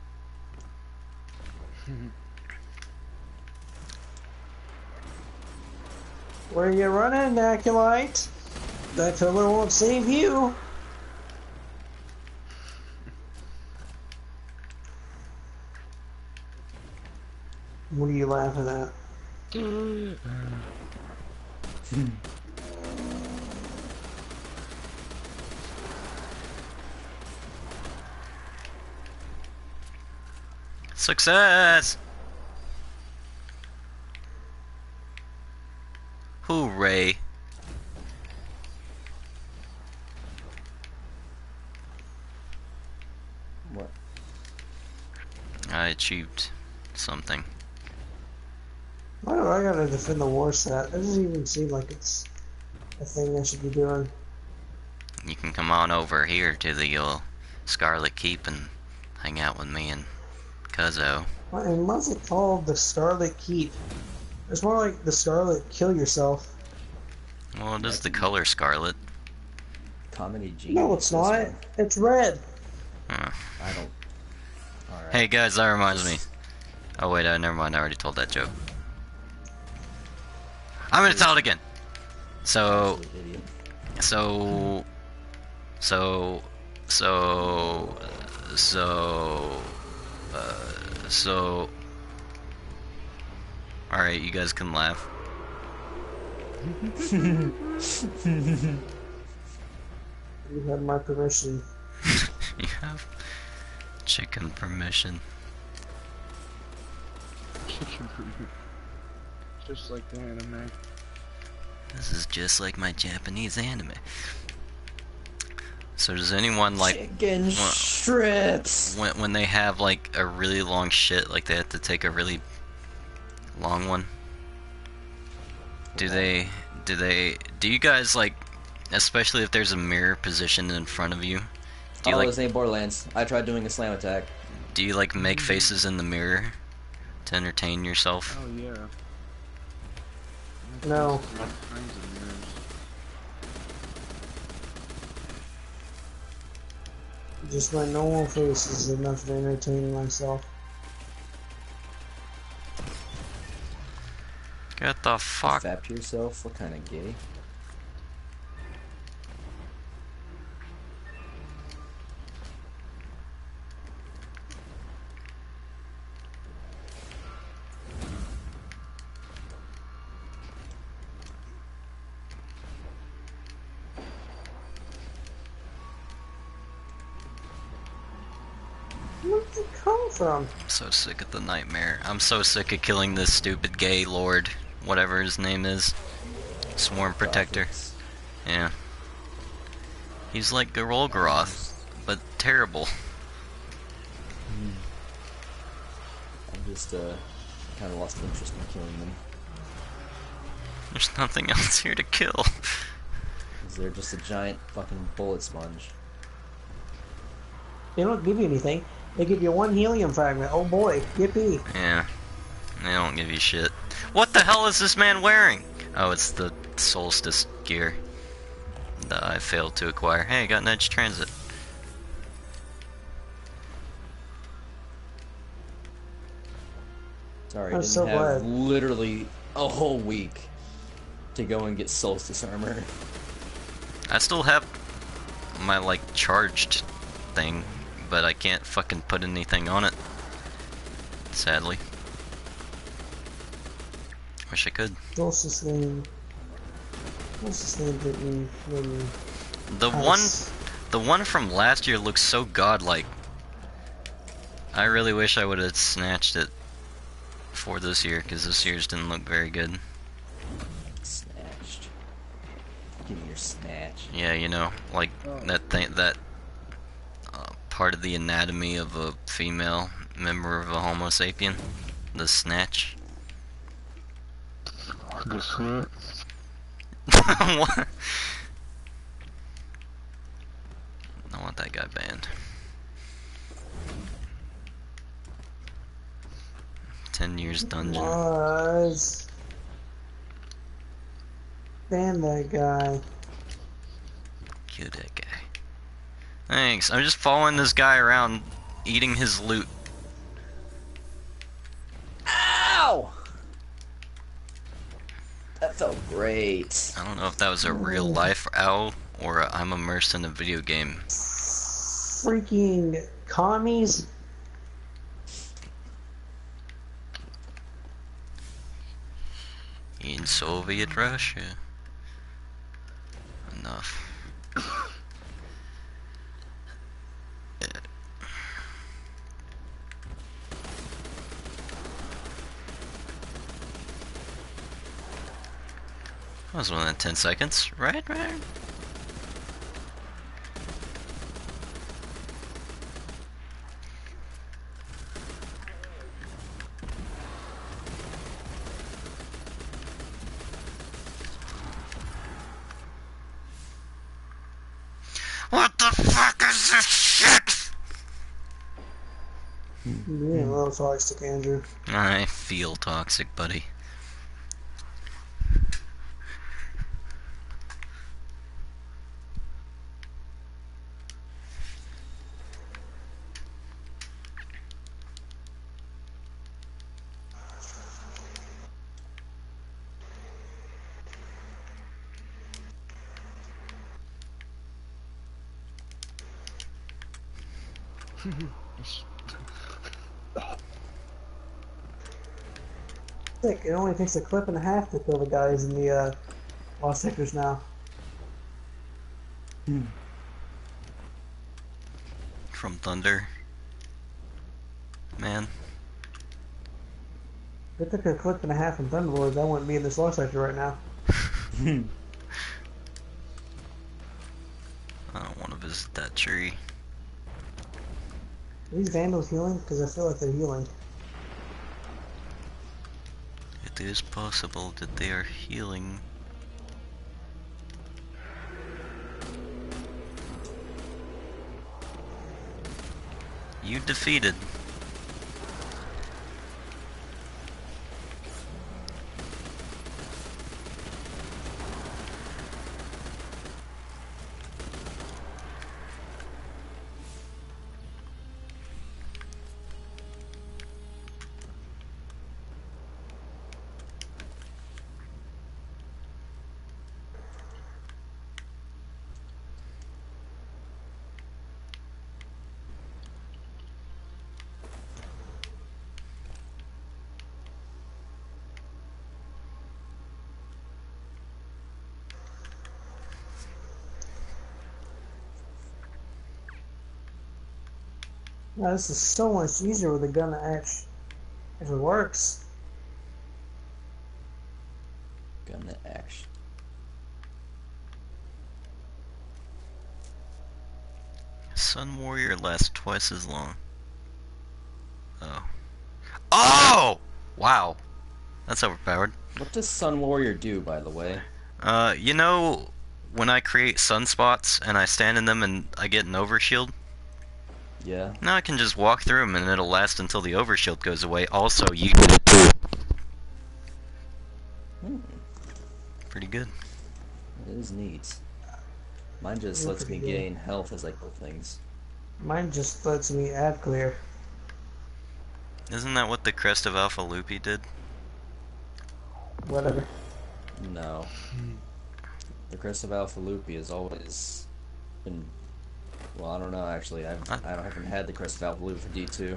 Where you running, Acolyte? That pillar won't save you. What are you laughing at? Success! Hooray. What? I achieved something. Why do I gotta defend the war set? That doesn't even seem like it's a thing I should be doing. You can come on over here to the Scarlet Keep and hang out with me and Cuzzo. And what's it called? The Scarlet Keep. It's more like the Scarlet Kill Yourself. Well, it is the color scarlet. Comedy genius. No, it's not. It's red. Huh. I don't. Alright. Hey guys, that reminds me. Oh wait, never mind, I already told that joke. I'm gonna tell it again. So, Idiot. so, alright, you guys can laugh. You have my permission. You have chicken permission. Just like the anime. This is just like my Japanese anime. So does anyone like Chicken strips. when they have like a really long shit, like they have to take a really long one? Do you guys like, especially if there's a mirror positioned in front of you? Do you Oh, like, this ain't Borderlands. I tried doing a slam attack. do you like make faces in the mirror to entertain yourself? Oh yeah. No. All kinds of mirrors. Just my normal face is enough to entertain myself. Get the fuck. Fap to yourself? What kind of gay? Where did it come from? I'm so sick of the nightmare. I'm so sick of killing this stupid gay lord, whatever his name is. Swarm Protector. Profits. Yeah. He's like Garolgaroth, but terrible. I'm just kind of lost interest in killing them. There's nothing else here to kill. 'Cause they're just a giant fucking bullet sponge. They don't give you anything. They give you one helium fragment. Oh boy, yippee. Yeah. They don't give you shit. What the hell is this man wearing? Oh, it's the Solstice gear that I failed to acquire. Hey, I got an Edge Transit. Sorry, I I'm didn't so have glad. literally a whole week to go and get Solstice armor. I still have my, like, charged thing, but I can't fucking put anything on it. Sadly. Wish I could. Solstice name. Solstice name didn't really. The one from last year looks so godlike. I really wish I would have snatched it for this year, because this year's didn't look very good. Snatched. Give me your snatch. Yeah, you know, like that thing, that part of the anatomy of a female member of a Homo sapien, the snatch. The snatch. What? I want that guy banned. 10 years dungeon. Was. Ban that guy. Kill that guy. Thanks. I'm just following this guy around, eating his loot. Ow! That felt great. I don't know if that was a real life owl or a I'm immersed in a video game. Freaking commies. In Soviet Russia. Enough. That was more than 10 seconds, right? What the fuck is this shit? Yeah, well, toxic, Andrew. I feel toxic, buddy. Sick, it only takes a clip and a half to kill the guys in the lost sectors now. From Thunder. Man. If it took a clip and a half in Thunderlords, I wouldn't be in this lost sector right now. I don't want to visit that tree. Are these Vandals healing? Because I feel like they're healing. It is possible that they are healing. You defeated. Now, this is so much easier with a gun that actually works. Gun that action. Sun Warrior lasts twice as long. Oh. Oh! Wow. That's overpowered. What does Sun Warrior do, by the way? You know when I create sunspots and I stand in them and I get an overshield? Yeah. Now I can just walk through them and it'll last until the overshield goes away. Also, you get it too. Pretty good. It is neat. Mine just You're lets me pretty good. gain health as I kill things. Mine just lets me add clear. Isn't that what the Crest of Alpha Lupi did? Whatever. No. The Crest of Alpha Lupi has always been... Well, I don't know, actually. I haven't had the Crest of Alpha Lupi for D2.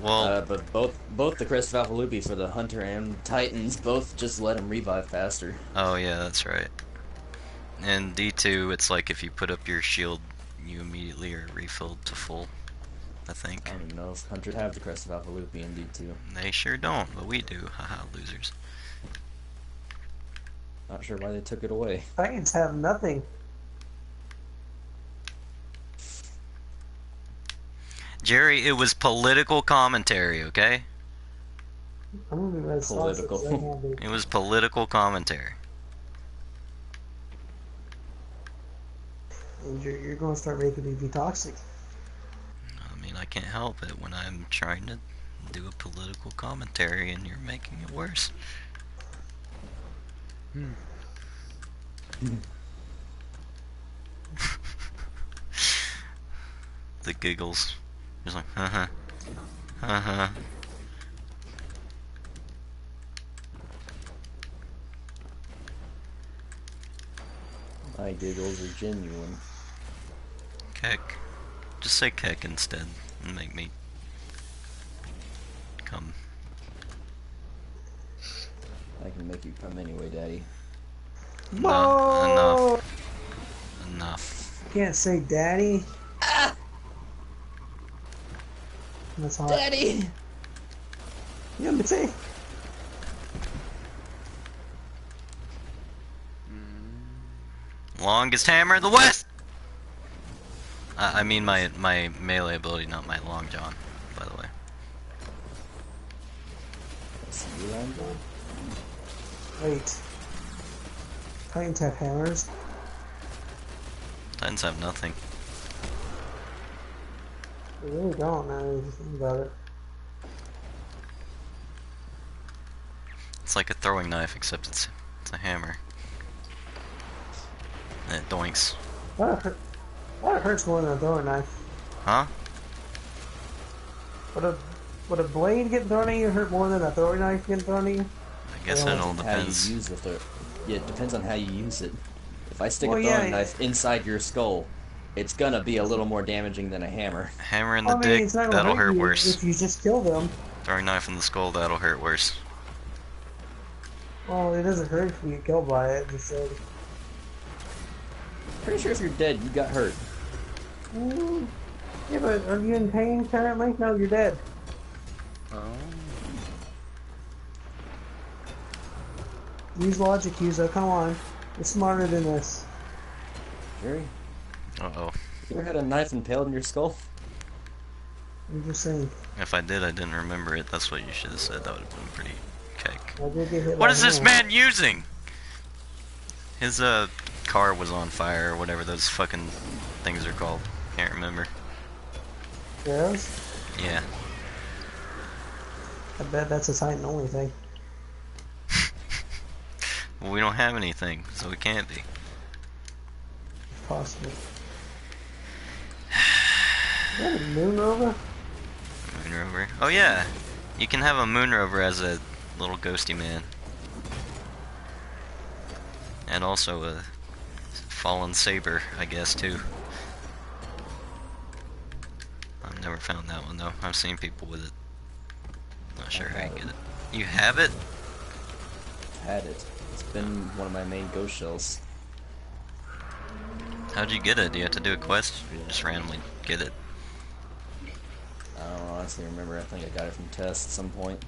But both the Crest of Alpha Lupi for the Hunter and Titans both just let him revive faster. Oh yeah, that's right. And D2, it's like if you put up your shield, you immediately are refilled to full, I think. I don't even know if Hunters have the Crest of Alpha Lupi in D2. They sure don't, but we do. Haha, losers. Not sure why they took it away. Titans have nothing. Jerry, it was political commentary, okay? I'm gonna be red Political. sausage, I can't be. It was political commentary. And you're gonna start making me be toxic. I mean, I can't help it when I'm trying to do a political commentary and you're making it worse. The giggles. Just like, uh-huh. Uh-huh. My giggles are genuine. Keck. Just say Keck instead and make me come. I can make you come anyway, Daddy. No, enough. Can't say daddy. That's hot. Daddy! Yeah, but say. Longest hammer in the West! I mean my melee ability, not my long john, by the way. See you, Lambo? Wait. Titans have hammers. Titans have nothing. They really don't now that you think about it. It's like a throwing knife, except it's a hammer. And it doinks. That hurts more than a throwing knife. Huh? Would a blade get thrown at you hurt more than a throwing knife getting thrown at you? I guess it all depends. How you use the yeah, it depends on how you use it. If I stick Well, a yeah, throwing knife inside your skull, it's gonna be a little more damaging than a hammer. Hammer in the I mean, dick, it's not gonna that'll hurt you worse. if you just kill them. Throwing knife in the skull, that'll hurt worse. Well, it doesn't hurt if you get killed by it. Just Pretty sure if you're dead, you got hurt. yeah, but are you in pain currently? No, you're dead. Oh. Use logic, Yuzo. Come on. You're smarter than this. Jerry, Uh-oh. you ever had a knife impaled in your skull? I'm just saying. If I did, I didn't remember it. That's what you should have said. That would have been pretty cake. I did get hit What by is this hand. man using? His car was on fire or whatever those fucking things are called. Can't remember. Arrows? Yeah. I bet that's a Titan only thing. Well, we don't have anything, so it can't be. Possible. Is that a moon rover? Moon rover. Oh yeah, you can have a moon rover as a little ghosty man, and also a fallen saber, I guess too. I've never found that one though. I've seen people with it. Not sure how you get it. You have it? Had it. It's been one of my main ghost shells. How'd you get it? Do you have to do a quest? Or you just randomly get it? honestly remember. I think I got it from Test at some point.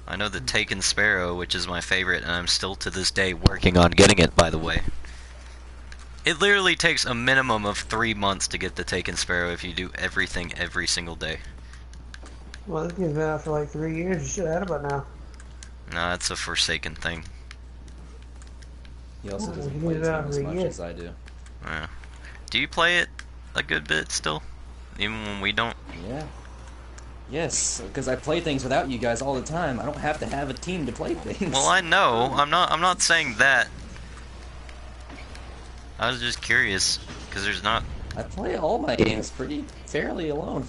I know the Taken Sparrow, which is my favorite, and I'm still to this day working on getting it, by the way. It literally takes a minimum of 3 months to get the Taken Sparrow if you do everything every single day. Well, this game's been out for like 3 years. You should have had it by now. No, it's a Forsaken thing. He also Oh, doesn't you play need the it game out as for a much year. as I do. Yeah. Do you play it a good bit still? Even when we don't? Yeah. Yes, because I play things without you guys all the time. I don't have to have a team to play things. Well, I know. I'm not saying that. I was just curious, because there's not... I play all my games pretty fairly alone.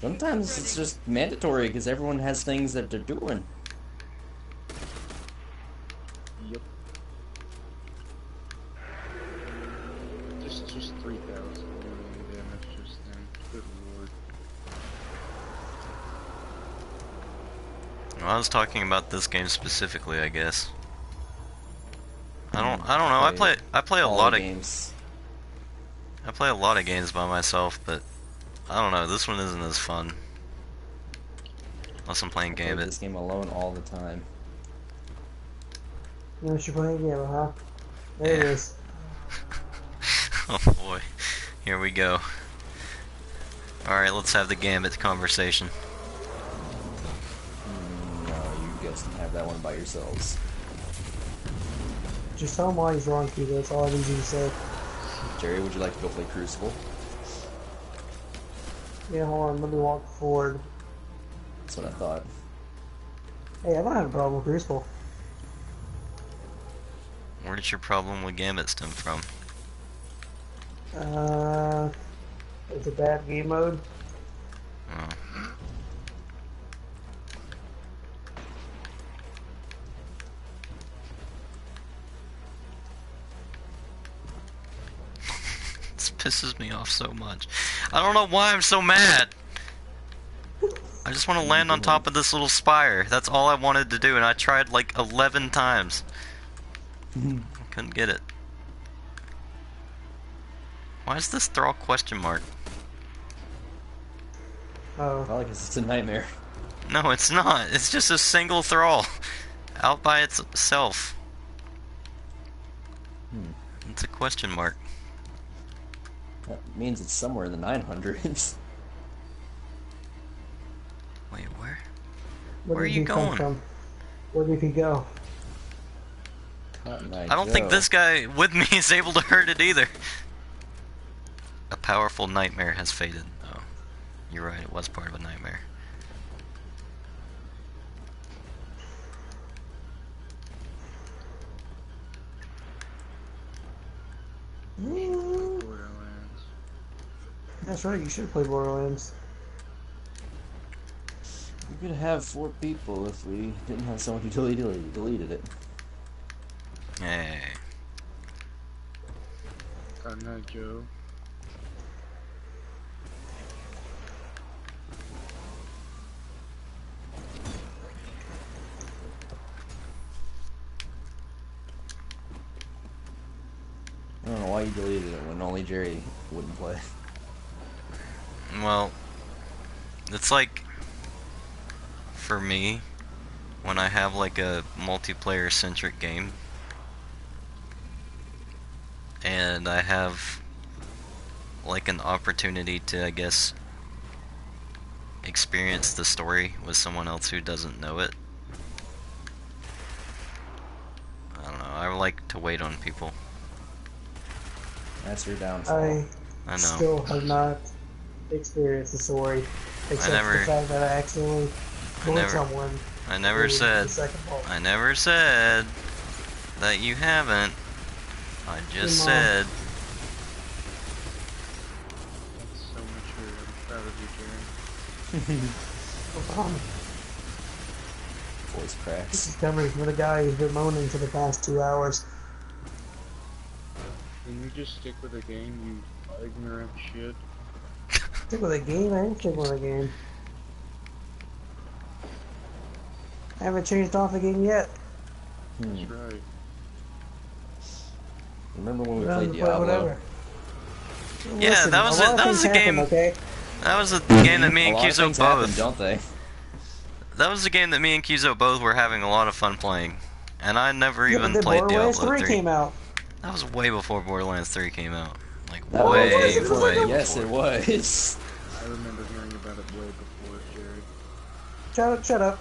Sometimes it's just mandatory because everyone has things that they're doing. Yep. Just 3,000 damage just then. Good lord. Well, I was talking about this game specifically, I guess. I don't know. I play a lot of games. I play a lot of games by myself, but I don't know. This one isn't as fun. Unless I'm playing I play Gambit. this game alone all the time. You should play a game, huh? There it is. Oh boy. Here we go. Alright, let's have the Gambit conversation. No, you guys can have that one by yourselves. Just tell him why he's wrong, Keith. That's all I need you to say. Jerry, would you like to go play Crucible? Yeah, hold on. Let me walk forward. That's what I thought. Hey, I don't have a problem with Crucible. Where did your problem with Gambit stem from? It's a bad game mode. Oh. This pisses me off so much. I don't know why I'm so mad. I just want to land on top of this little spire. That's all I wanted to do, and I tried like 11 times. I couldn't get it. Why is this thrall question mark? Oh. Probably because it's a nightmare. No, it's not. It's just a single thrall. Out by itself. It's a question mark. That means it's somewhere in the 900s. Wait, where? Where are did you he come going? from? Where did he go? I don't think this guy with me is able to hurt it either. A powerful nightmare has faded. Oh, you're right. It was part of a nightmare. Borderlands. That's right. You should play Borderlands. We could have 4 people if we didn't have someone who deleted it. Hey. Good night, Joe. I don't know why you deleted it when only Jerry wouldn't play. Well, it's like, for me, when I have like a multiplayer centric game, and I have like an opportunity to, I guess, experience the story with someone else who doesn't know it. I don't know, I like to wait on people. That's your downfall. I know. Still have not experienced the story, except for the fact that I accidentally killed someone. I never said that you haven't. I just said. That's so mature. I'm proud of you, Jerry. No problem. Voice cracks. This is coming from the guy who's been moaning for the past 2 hours. Can you just stick with the game, you ignorant shit? Stick with a game? I ain't stick with a game. I haven't changed off the game yet. That's right. Remember when we Rather played play Diablo? whatever. Yeah, Listen, that was a lot of that was things the happen, game. okay? That was the game that me A and lot of Kizo things happen, both. don't they? That was the game that me and Kizo both were having a lot of fun playing, and I never Yeah, even but then played Borderlands Diablo 3 3. came out. That was way before Borderlands 3 came out. Like That was way before. before. Yes, it was. I remember hearing about it way before, Jerry. Shut up.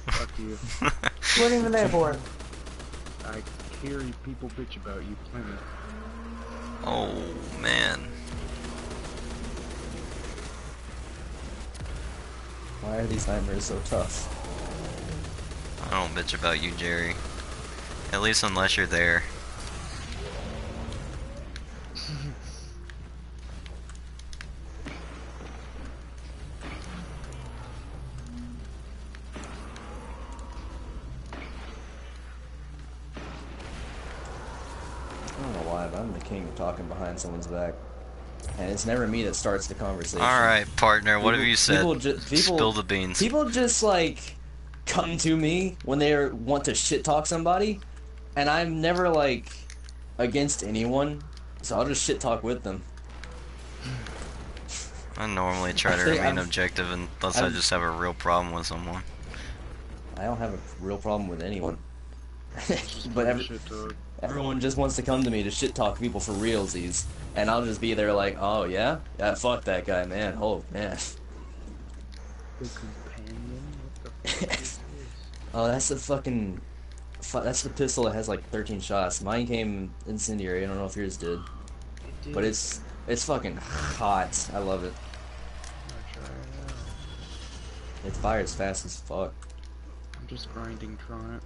Fuck you. You weren't even there for it. I hear people bitch about you plenty. Oh man. Why are these nightmares so tough? I don't bitch about you, Jerry. At least unless you're there. I don't know why, but I'm the king of talking behind someone's back. And it's never me that starts the conversation. Alright, partner, what have you said? People Spill the beans. People just, like, come to me when they want to shit-talk somebody, and I'm never, like, against anyone, so I'll just shit-talk with them. I normally try to remain objective unless I just have a real problem with someone. I don't have a real problem with anyone. But everyone just wants to come to me to shit-talk people for realsies. And I'll just be there like, oh yeah? Yeah, fuck that guy, man. Oh, man. The companion? What the fuck is this? Oh, that's the fucking... That's the pistol that has like 13 shots. Mine came incendiary. I don't know if yours did. It did. But it's fucking hot. I love it. I'm gonna try it out. It fires fast as fuck. I'm just grinding trying it.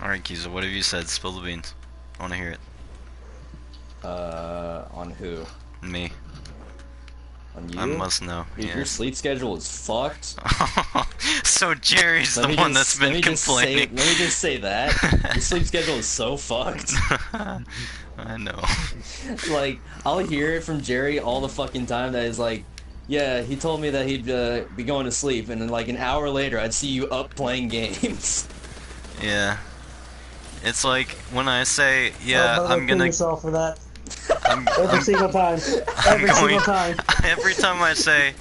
Alright, Kiza, what have you said? Spill the beans. I wanna hear it. On who? Me. On you? I must know. Dude, Yeah. your sleep schedule is fucked. So Jerry's the one that's been complaining. Let me just say that. Your sleep schedule is so fucked. I know. Like, I'll hear it from Jerry all the fucking time that is like, yeah, he told me that he'd be going to sleep, and then like an hour later I'd see you up playing games. Yeah. It's like when I say, yeah, I'm gonna. Yourself for that. Every single time. Every single time. Every time I say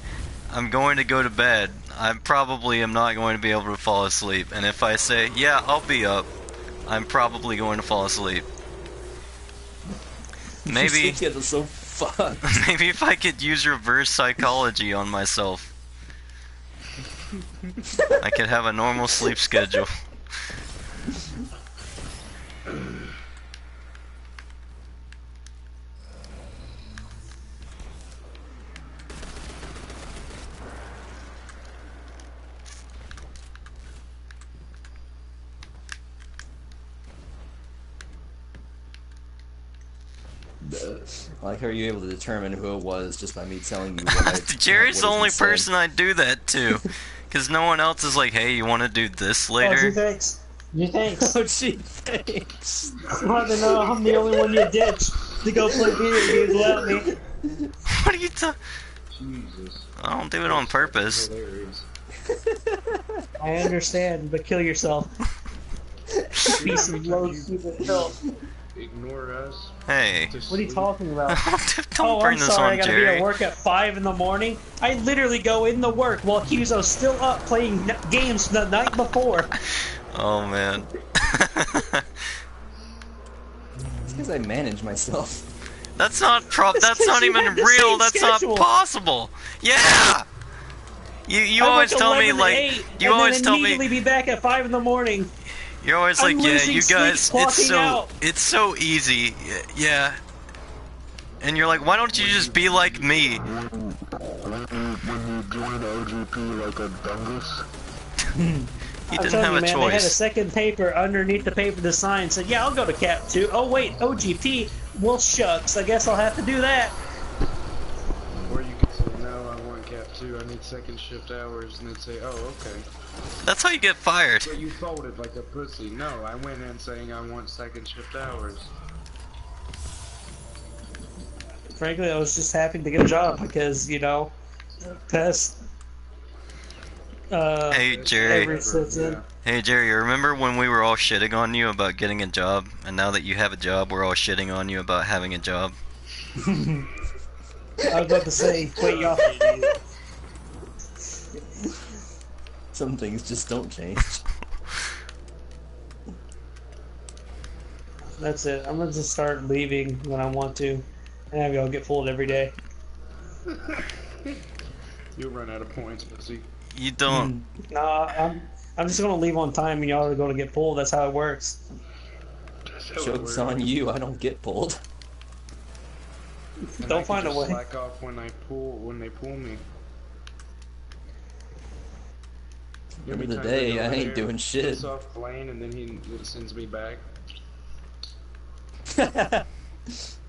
I'm going to go to bed, I probably am not going to be able to fall asleep. And if I say, yeah, I'll be up, I'm probably going to fall asleep. Maybe. Your sleep schedule's so fucked. Maybe if I could use reverse psychology on myself, I could have a normal sleep schedule. Like, how are you able to determine who it was just by me telling you what I... Jerry's the only person I do that to. Because no one else is like, hey, you want to do this later? Oh, gee, thanks. Gee, thanks. Oh, gee, thanks. I want to know I'm the only one you ditched to go play video games without me. What are you talking? Jesus. I don't do it on purpose. Hilarious. I understand, but kill yourself. Piece of low stupid filth. Ignore us. Hey. What are you talking about? Don't bring I'm this sorry, on, I gotta Jerry. be at work at 5 in the morning. I literally go into work while Kizo's still up playing games the night before. Oh man. It's because I manage myself. That's not that's not even real. That's schedule. not possible. Yeah. You always tell me like you always tell me immediately be back at 5 in the morning. you're always I'm like, yeah, losing you guys, sleep, clocking out. it's so easy. Yeah. And you're like, why don't you just be like me? When you join LGP like a dungus? He I'm didn't telling have you, a man, they had a choice. second paper underneath the paper. The sign said, "Yeah, I'll go to Cap 2." Oh wait, OGP. Well, shucks. I guess I'll have to do that. Or you could say, no, I want Cap 2, I need second shift hours, and they'd say, oh, okay. That's how you get fired. But you folded like a pussy. No, I went in saying I want second shift hours. Frankly, I was just happy to get a job because, you know, past Hey Jerry. every sits in. Hey Jerry, remember when we were all shitting on you about getting a job, and now that you have a job, we're all shitting on you about having a job? I was about to say, wait, y'all. Some things just don't change. That's it. I'm gonna just start leaving when I want to, and have y'all get fooled every day. You'll run out of points, pussy. You don't. Nah, I'm just gonna leave on time, and y'all are gonna get pulled. That's how it works. Joke's on you. I don't get pulled. And Don't I find can a just way. slack off when they pull me. End of the day, I ain't doing shit. Piss off Blaine, and then he sends me back.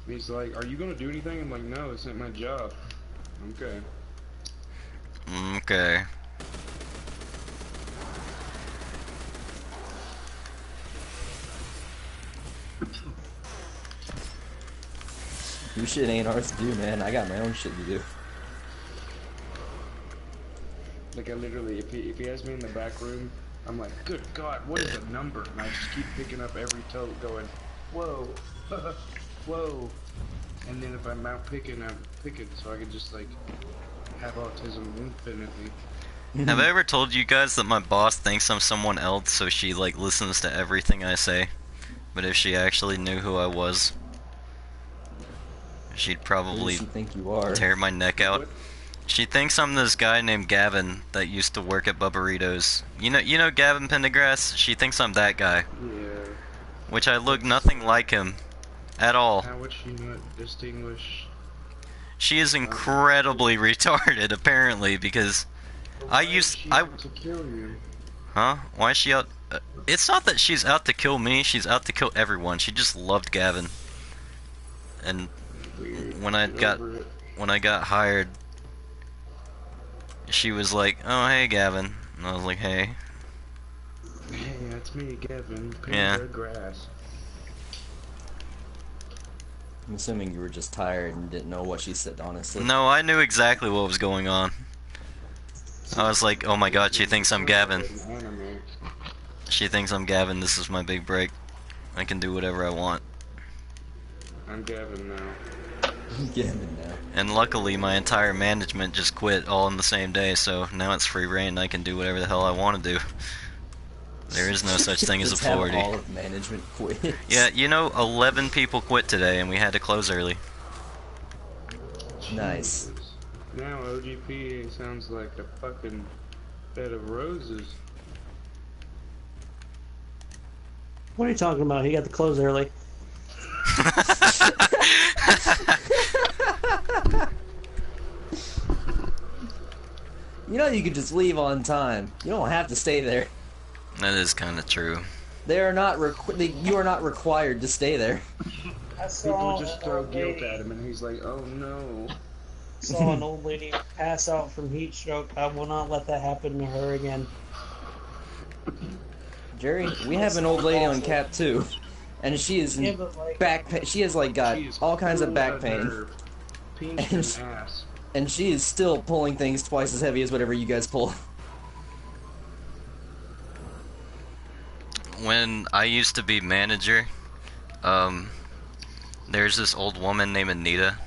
He's like, "Are you gonna do anything?" I'm like, "No, it's not my job." Okay. Okay. Your shit ain't ours to do, man. I got my own shit to do. Like I literally, if he has me in the back room, I'm like, "Good God, what is a number?" And I just keep picking up every tote, going, "Whoa, whoa." And then if I'm out picking, I'm picking, so I can just like have autism infinitely. Have I ever told you guys that my boss thinks I'm someone else, so she like listens to everything I say? But if she actually knew who I was, she'd Who probably does she think you are? tear my neck out. What? She thinks I'm this guy named Gavin that used to work at Bubberitos. You know Gavin Pendergrass? She thinks I'm that guy, Yeah. which I look nothing like him at all. How would she not distinguish? She is incredibly retarded, apparently, because Why is she I out to kill you? Huh? Why is she out? It's not that she's out to kill me. She's out to kill everyone. She just loved Gavin. And Weird. when I got hired, she was like, "Oh, hey, Gavin," and I was like, "Hey." Hey, that's me, Gavin. Yeah. Grass. I'm assuming you were just tired and didn't know what she said, honestly. No, I knew exactly what was going on. I was like, "Oh my God, she thinks I'm Gavin. She thinks I'm Gavin. This is my big break. I can do whatever I want." I'm Gavin now. Gavin now. And luckily, my entire management just quit all in the same day, so now it's free reign. I can do whatever the hell I want to do. There is no such thing as Just have authority. all of management quit. Yeah, 11 people quit today, and we had to close early. Nice. Jesus. Now OGP sounds like a fucking bed of roses. What are you talking about? He got to close early. You know you could just leave on time. You don't have to stay there. That is kind of true. They are not you are not required to stay there. I People saw just an throw old guilt lady, at him, and he's like, "Oh no." saw an old lady pass out from heat stroke. I will not let that happen to her again. Jerry, we have an old lady on Cap 2, and she is in Yeah, but like, back pain. She has like got She is all kinds of full back pain, nerve. Pinch and ass. and she is still pulling things twice as heavy as whatever you guys pull. When I used to be manager, there's this old woman named Anita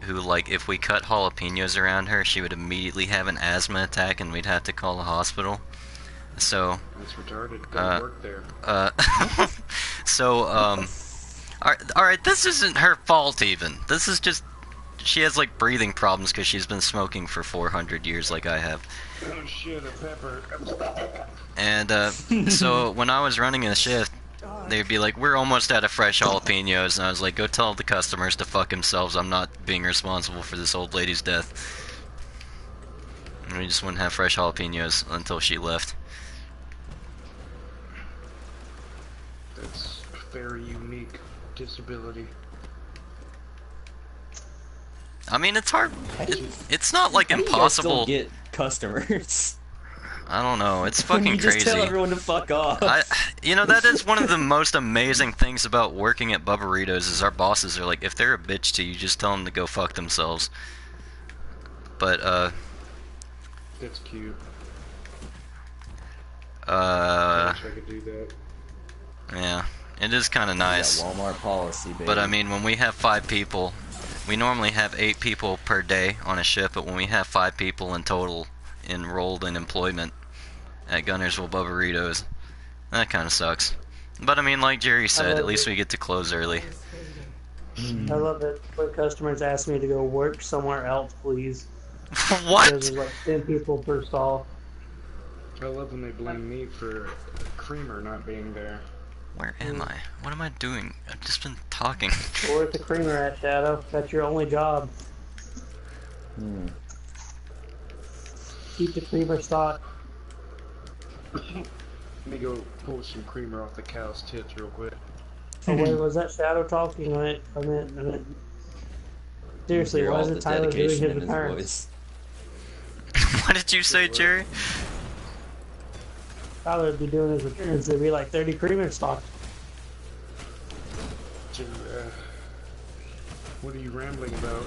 who, like, if we cut jalapenos around her, she would immediately have an asthma attack and we'd have to call the hospital. So, That's retarded. Go work there. so, alright, this isn't her fault even. This is just, she has, like, breathing problems because she's been smoking for 400 years like I have. Oh shit, a pepper. And, so when I was running a shift, they'd be like, "We're almost out of fresh jalapenos," and I was like, "Go tell the customers to fuck themselves. I'm not being responsible for this old lady's death." And we just wouldn't have fresh jalapenos until she left. That's a very unique disability. I mean, it's hard. It's not like impossible. How do you guys still get customers? I don't know. It's fucking you crazy. Just tell everyone to fuck off. You know, that is one of the most amazing things about working at Bubba-Ritos is our bosses are like, if they're a bitch to you, just tell them to go fuck themselves. But That's cute. I wish I could do that. Yeah, it is kind of nice. Walmart policy, baby. But I mean, when we have 5 people, we normally have 8 people per day on a shift, but when we have 5 people in total enrolled in employment at Gunnersville Bubba-Ritos, that kind of sucks. But I mean, like Jerry said, at least we get to close early. I love it when customers ask me to go work somewhere else, please. What? Because there's like 10 people per stall. I love when they blame me for Creamer not being there. Where am I? What am I doing? I've just been talking. Or at the creamer at Shadow. That's your only job. Keep the creamer stocked. Let me go pull some creamer off the cow's tits real quick. Oh wait, was that Shadow talking? I meant. Seriously, why isn't Tyler doing his appearance? What did you say, Jerry? Tyler would be doing his appearance. There'd be like 30 creamer stocked. What are you rambling about?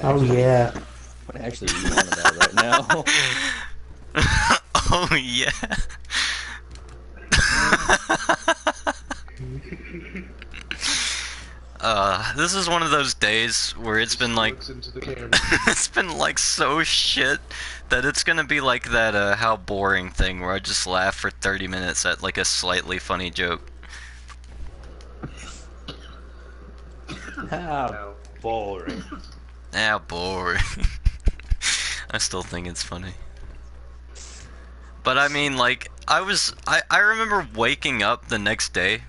Oh yeah. What actually are you on about right now? Oh yeah. This is one of those days where it's been like it's been like so shit that it's gonna be like that how boring thing where I just laugh for 30 minutes at like a slightly funny joke. How boring. How boring. I still think it's funny. But I mean, like, I remember waking up the next day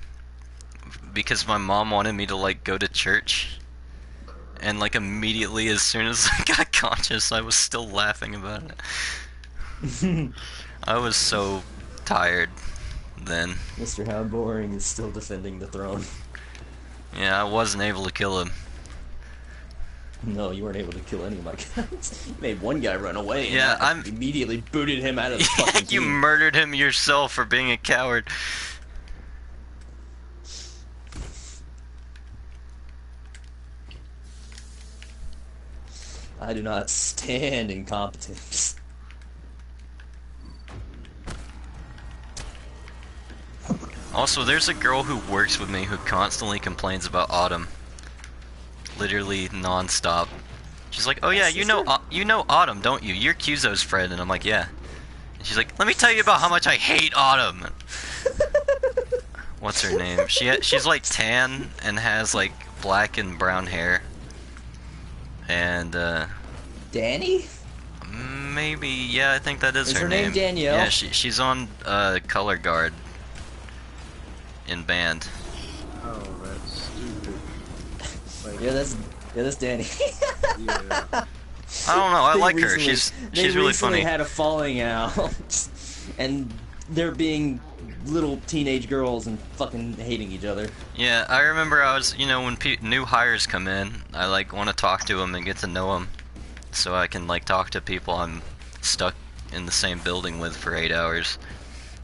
because my mom wanted me to, like, go to church. And, like, immediately as soon as I got conscious, I was still laughing about it. I was so tired then. Mr. How Boring is still defending the throne. Yeah, I wasn't able to kill him. No, you weren't able to kill any of my guys. You made one guy run away. And Yeah, I immediately booted him out of the fucking You team. murdered him yourself for being a coward. I do not stand incompetence. Also, there's a girl who works with me who constantly complains about Autumn. Literally non-stop. She's like, "Oh yeah, you know Autumn, don't you? You're Kyuzo's friend." And I'm like, "Yeah." And she's like, "Let me tell you about how much I hate Autumn." What's her name? She's like tan and has like black and brown hair. And Danny? Maybe, yeah, I think that is her her name Danielle? Yeah, she's on Color Guard in band. Oh, that's stupid. Like, Yeah, that's Danny. yeah. I don't know, I like her. Recently- She's they really recently funny. had a falling out, and they're being little teenage girls and fucking hating each other. Yeah, I remember when new hires come in, I like want to talk to them and get to know them, so I can like talk to people I'm stuck in the same building with for 8 hours.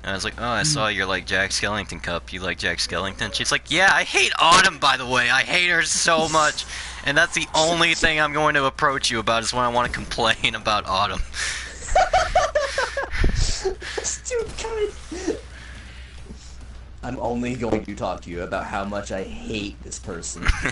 And I was like, "Oh, I saw you're like Jack Skellington Cup. You like Jack Skellington?" She's like, "Yeah, I hate Autumn, by the way. I hate her so much. And that's the only thing I'm going to approach you about is when I want to complain about Autumn." Stupid. I'm only going to talk to you about how much I hate this person. I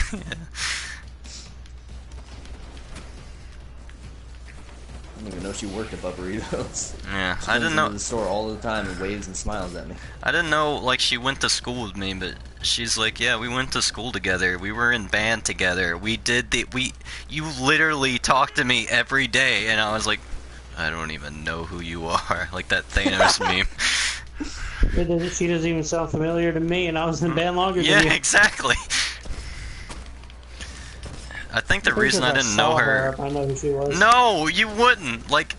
didn't even know she worked at Bubba-Ritos. Yeah, She I comes didn't know. into the store all the time and waves and smiles at me. I didn't know, like, she went to school with me, but she's like, "Yeah, we went to school together. We were in band together. You literally talked to me every day." And I was like, "I don't even know who you are." Like that Thanos meme. She doesn't even sound familiar to me, and I was in band longer than you. Yeah, exactly. I think the reason I didn't know her... I know who she was. No, you wouldn't. Like,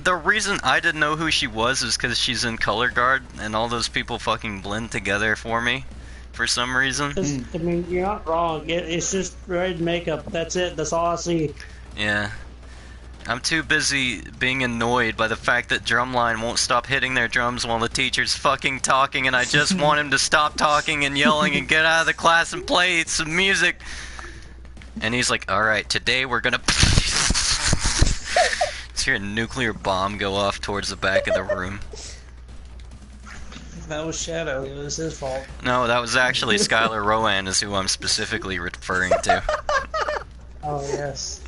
the reason I didn't know who she was is because she's in color guard, and all those people fucking blend together for me, for some reason. I mean, you're not wrong. It's just red makeup. That's it. That's all I see. Yeah. I'm too busy being annoyed by the fact that Drumline won't stop hitting their drums while the teacher's fucking talking, and I just want him to stop talking and yelling and get out of the class and play some music. And he's like, alright, today we're gonna... Let's hear a nuclear bomb go off towards the back of the room. That was Shadow. It was his fault. No, that was actually Skylar Rowan is who I'm specifically referring to. Oh, yes.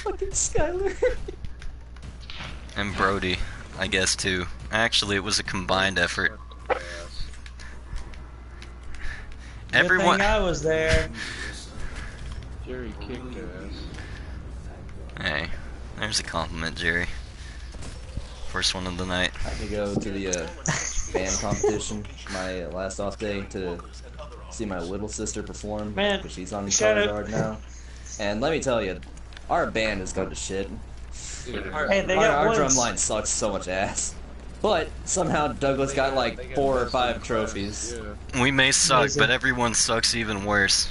Fucking Skylar. And Brody, I guess, too. Actually, it was a combined effort. Everyone... Good thing I was there. Jerry kicked ass. Hey, there's a compliment, Jerry. First one of the night. I had to go to the band competition my last off day to see my little sister perform. Man, because she's on color guard now. And let me tell you, our band is going to shit. Hey, they got our drum line sucks so much ass. But somehow Douglas got like 4 or 5 trophies. We may suck, but everyone sucks even worse.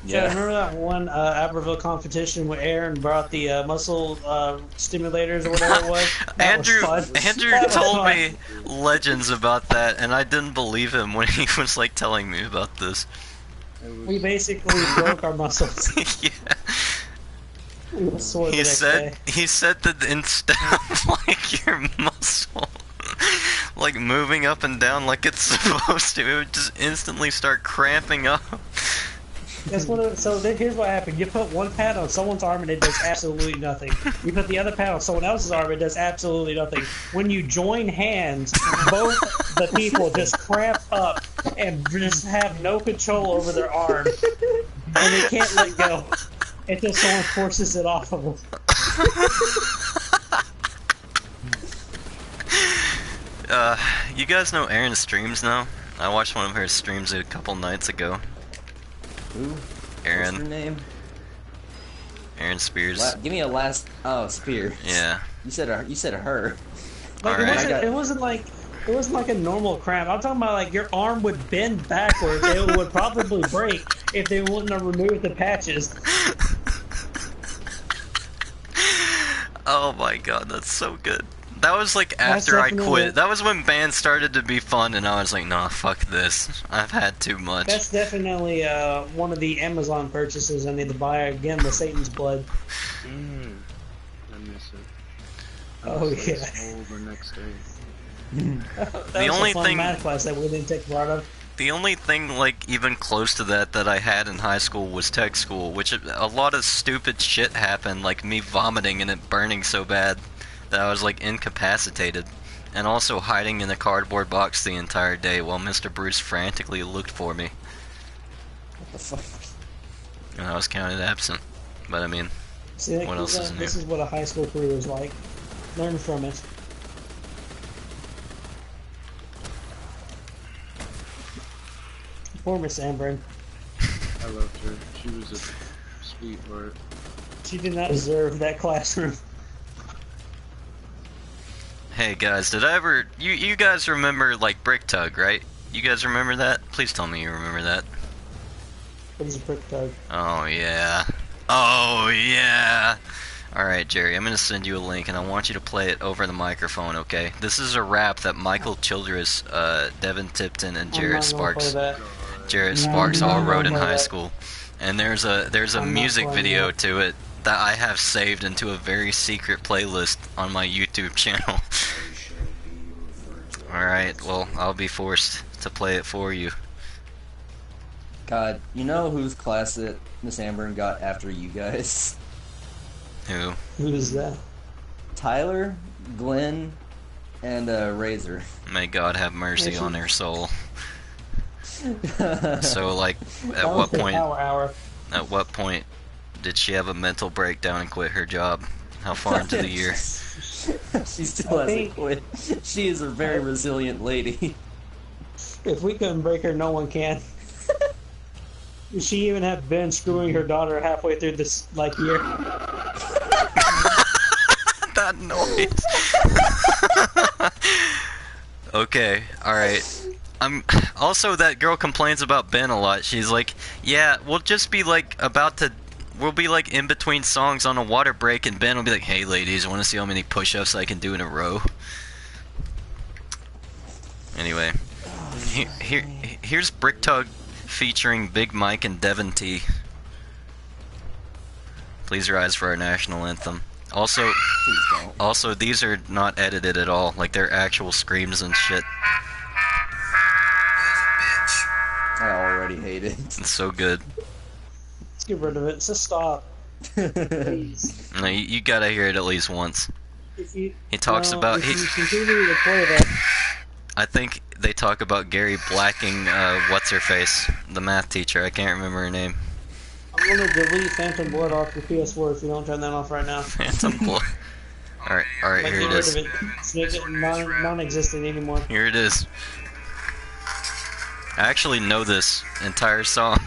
Yeah, remember that one Aberville competition where Aaron brought the muscle stimulators or whatever it was? Andrew told me legends about that, and I didn't believe him when he was like telling me about this. We basically broke our muscles. Yeah. We were sore the He next said day. he said that instead of like your muscle like moving up and down like it's supposed to, it would just instantly start cramping up. That's what so here's what happened. You put one pad on someone's arm and it does absolutely nothing. You put the other pad on someone else's arm, it does absolutely nothing. When you join hands, both the people just cramp up and just have no control over their arm. And they can't let go until someone forces it off of them. You guys know Erin streams now? I watched one of her streams a couple nights ago. Who? Erin. What's her name? Erin Spears. Give me a last. Oh, Spears. Yeah. You said her. You said her. Like, it wasn't like a normal cramp. I'm talking about like your arm would bend backwards. It would probably break if they wouldn't have removed the patches. Oh my god, that's so good. That was like after I quit. That was when bands started to be fun, and I was like, nah, fuck this. I've had too much. That's definitely one of the Amazon purchases I need to buy again, the Satan's Blood. I miss it. Oh, yeah. The next day. The only thing math class that we didn't take part of. The only thing like even close to that I had in high school was tech school, which a lot of stupid shit happened, like me vomiting and it burning so bad that I was like incapacitated, and also hiding in a cardboard box the entire day while Mr. Bruce frantically looked for me. What the fuck? And I was counted absent. But I mean, see, what else is new? This is what a high school career is like. Learn from it. Poor Miss Ambryn. I loved her. She was a sweetheart. She did not deserve that classroom. Hey guys, did I ever... You guys remember, like, Brick Tug, right? You guys remember that? Please tell me you remember that. What is a Brick Tug? Oh, yeah. Oh, yeah! Alright, Jerry, I'm gonna send you a link, and I want you to play it over the microphone, okay? This is a rap that Michael Childress, Devin Tipton, and Jarrett Sparks... all wrote in high school. And there's a music video to it that I have saved into a very secret playlist on my YouTube channel. Alright, well, I'll be forced to play it for you. God, you know whose class that Miss Ambryn got after you guys? Who? Who is that? Tyler, Glenn, and Razor. May God have mercy on her soul. So, like, at what point did she have a mental breakdown and quit her job? How far into the year? She still hasn't quit. She is a very resilient lady. If we couldn't break her, no one can. She even had been screwing her daughter halfway through this, like, year. That noise. Okay, alright. Also, that girl complains about Ben a lot. She's like, yeah, we'll just be like we'll be like in between songs on a water break, and Ben will be like, hey ladies, I want to see how many push-ups I can do in a row. Anyway, here's Brick Tug featuring Big Mike and Devin T. Please rise for our national anthem. Also, these are not edited at all. Like, they're actual screams and shit. I already hate it. It's so good. Let's get rid of it. Just stop. Please. No, you gotta hear it at least once. He talks about... If you continue to play that... I think they talk about Gary blacking, what's-her-face, the math teacher. I can't remember her name. I'm gonna delete Phantom Blood off your PS4 if you don't turn that off right now. Phantom Blood. Alright, here it is. Let's make it non-existent anymore. Here it is. I actually know this entire song.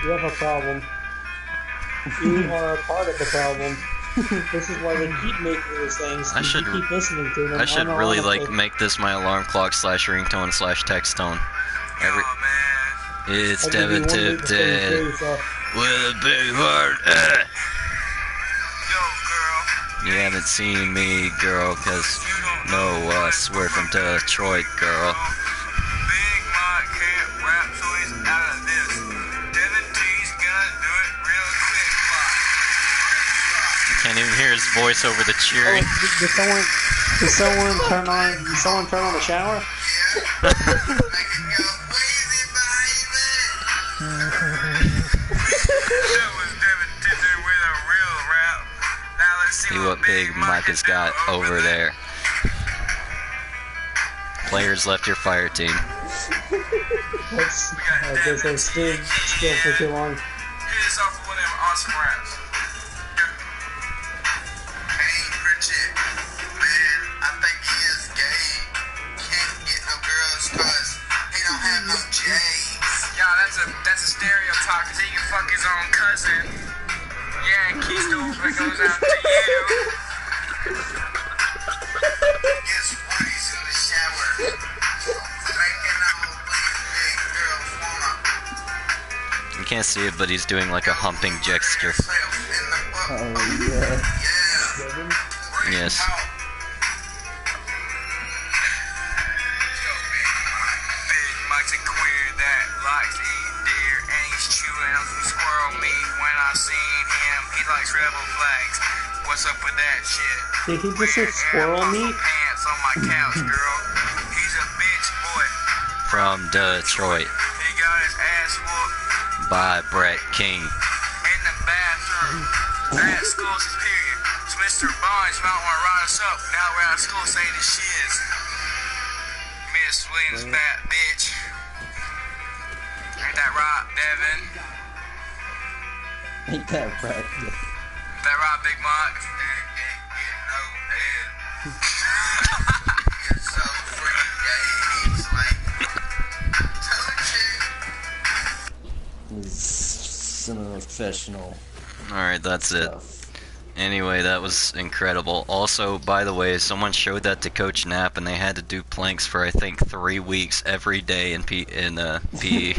You have a problem. You are a part of the problem. This is why they keep making these things. I should keep listening to them. I should really like make this my alarm clock / ringtone / text tone. It's Devin Tipton with a big heart. You haven't seen me, girl, cause no, I swear from Detroit, girl. Big Mike can't rap, so he's out of this. Devin T's gonna do it real quick. You can't even hear his voice over the cheering. Did someone turn on the shower? See what Big Mike has got over there. Players left your fire team. I guess I stood still for too long. Here's off of one of them awesome raps. Hey, Richard, man, I think he is gay. Can't get no girls cause he don't have no J's. Yeah, that's a stereotype cause he can fuck his own cousin. Yeah, Keystone goes out to you. Guess what? He's in the shower. Making all these big girls wanna. You can't see it, but he's doing like a humping gesture. Oh, yeah. Yes. Big Mike's a queer that likes to eat deer, and he's chewing on some squirrel meat. When I seen him, he likes rebel flags. What's up with that shit? Did he just say squirrel meat? Pants on my couch, girl. He's a bitch boy. From Detroit. He got his ass whooped by Brett King. in the bathroom at school superior. So Mr. Barnes might want to write us up now we're out of school saying the shiz. Miss Williams, bad bitch. Ain't that right, Devin? Ain't that right? That right, Big Mike? No, Ed. You're so freaking gay. He's like, Semi-professional. Alright, that's it. Stuff. Anyway, that was incredible. Also, by the way, someone showed that to Coach Knapp, and they had to do planks for I think 3 weeks every day in PE.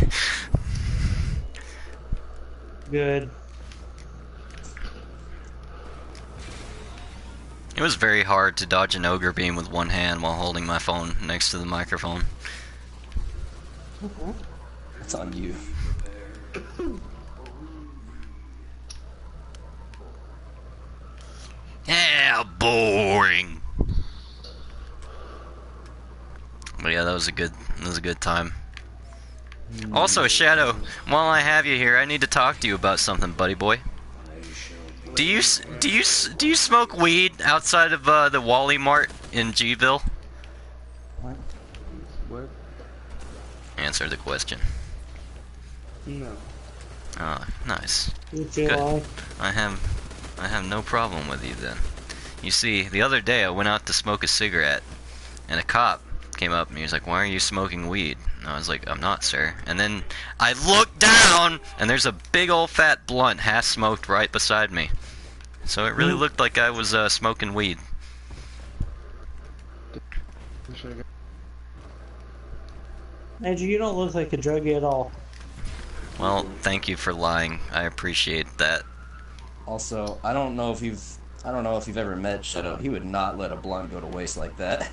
Good. It was very hard to dodge an ogre beam with one hand while holding my phone next to the microphone. That's on you. Yeah, boring. But yeah, that was a good time. Also, Shadow, while I have you here, I need to talk to you about something, buddy boy. Do you smoke weed outside of the Wally Mart in G-Ville? What? Answer the question. No. Oh, nice. Good. I have no problem with you then. You see, the other day I went out to smoke a cigarette, and a cop came up and he was like, "Why are you smoking weed?" And I was like, "I'm not, sir." And then I looked down, and there's a big old fat blunt half smoked right beside me. So it really looked like I was smoking weed. Andrew, you don't look like a druggie at all. Well, thank you for lying. I appreciate that. Also, I don't know if you've ever met Shadow. He would not let a blunt go to waste like that.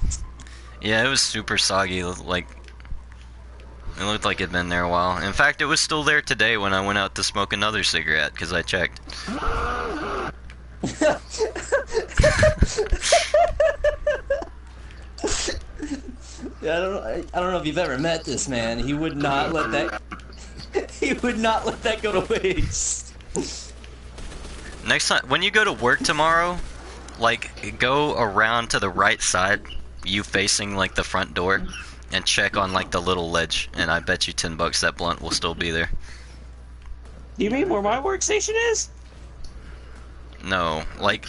Yeah, it was super soggy. Like, it looked like it'd been there a while. In fact, it was still there today when I went out to smoke another cigarette because I checked. Yeah, I don't know if you've ever met this man. He would not let that. He would not let that go to waste. Next time, when you go to work tomorrow, like, go around to the right side, you facing, like, the front door, and check on, like, the little ledge, and I bet you $10 that blunt will still be there. You mean where my workstation is? No, like,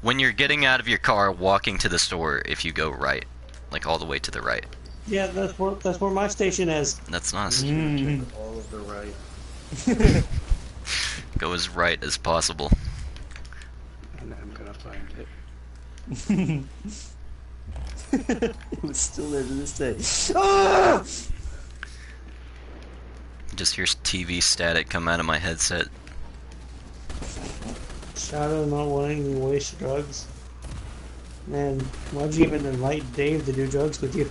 when you're getting out of your car, walking to the store, if you go right, like, all the way to the right. Yeah, that's where my station is. That's nice. All of the right. Go as right as possible. And I'm gonna find it. It was still there to this day. Ah! Just hear TV static come out of my headset. Shadow not wanting to waste drugs. Man, why'd you even invite Dave to do drugs with you?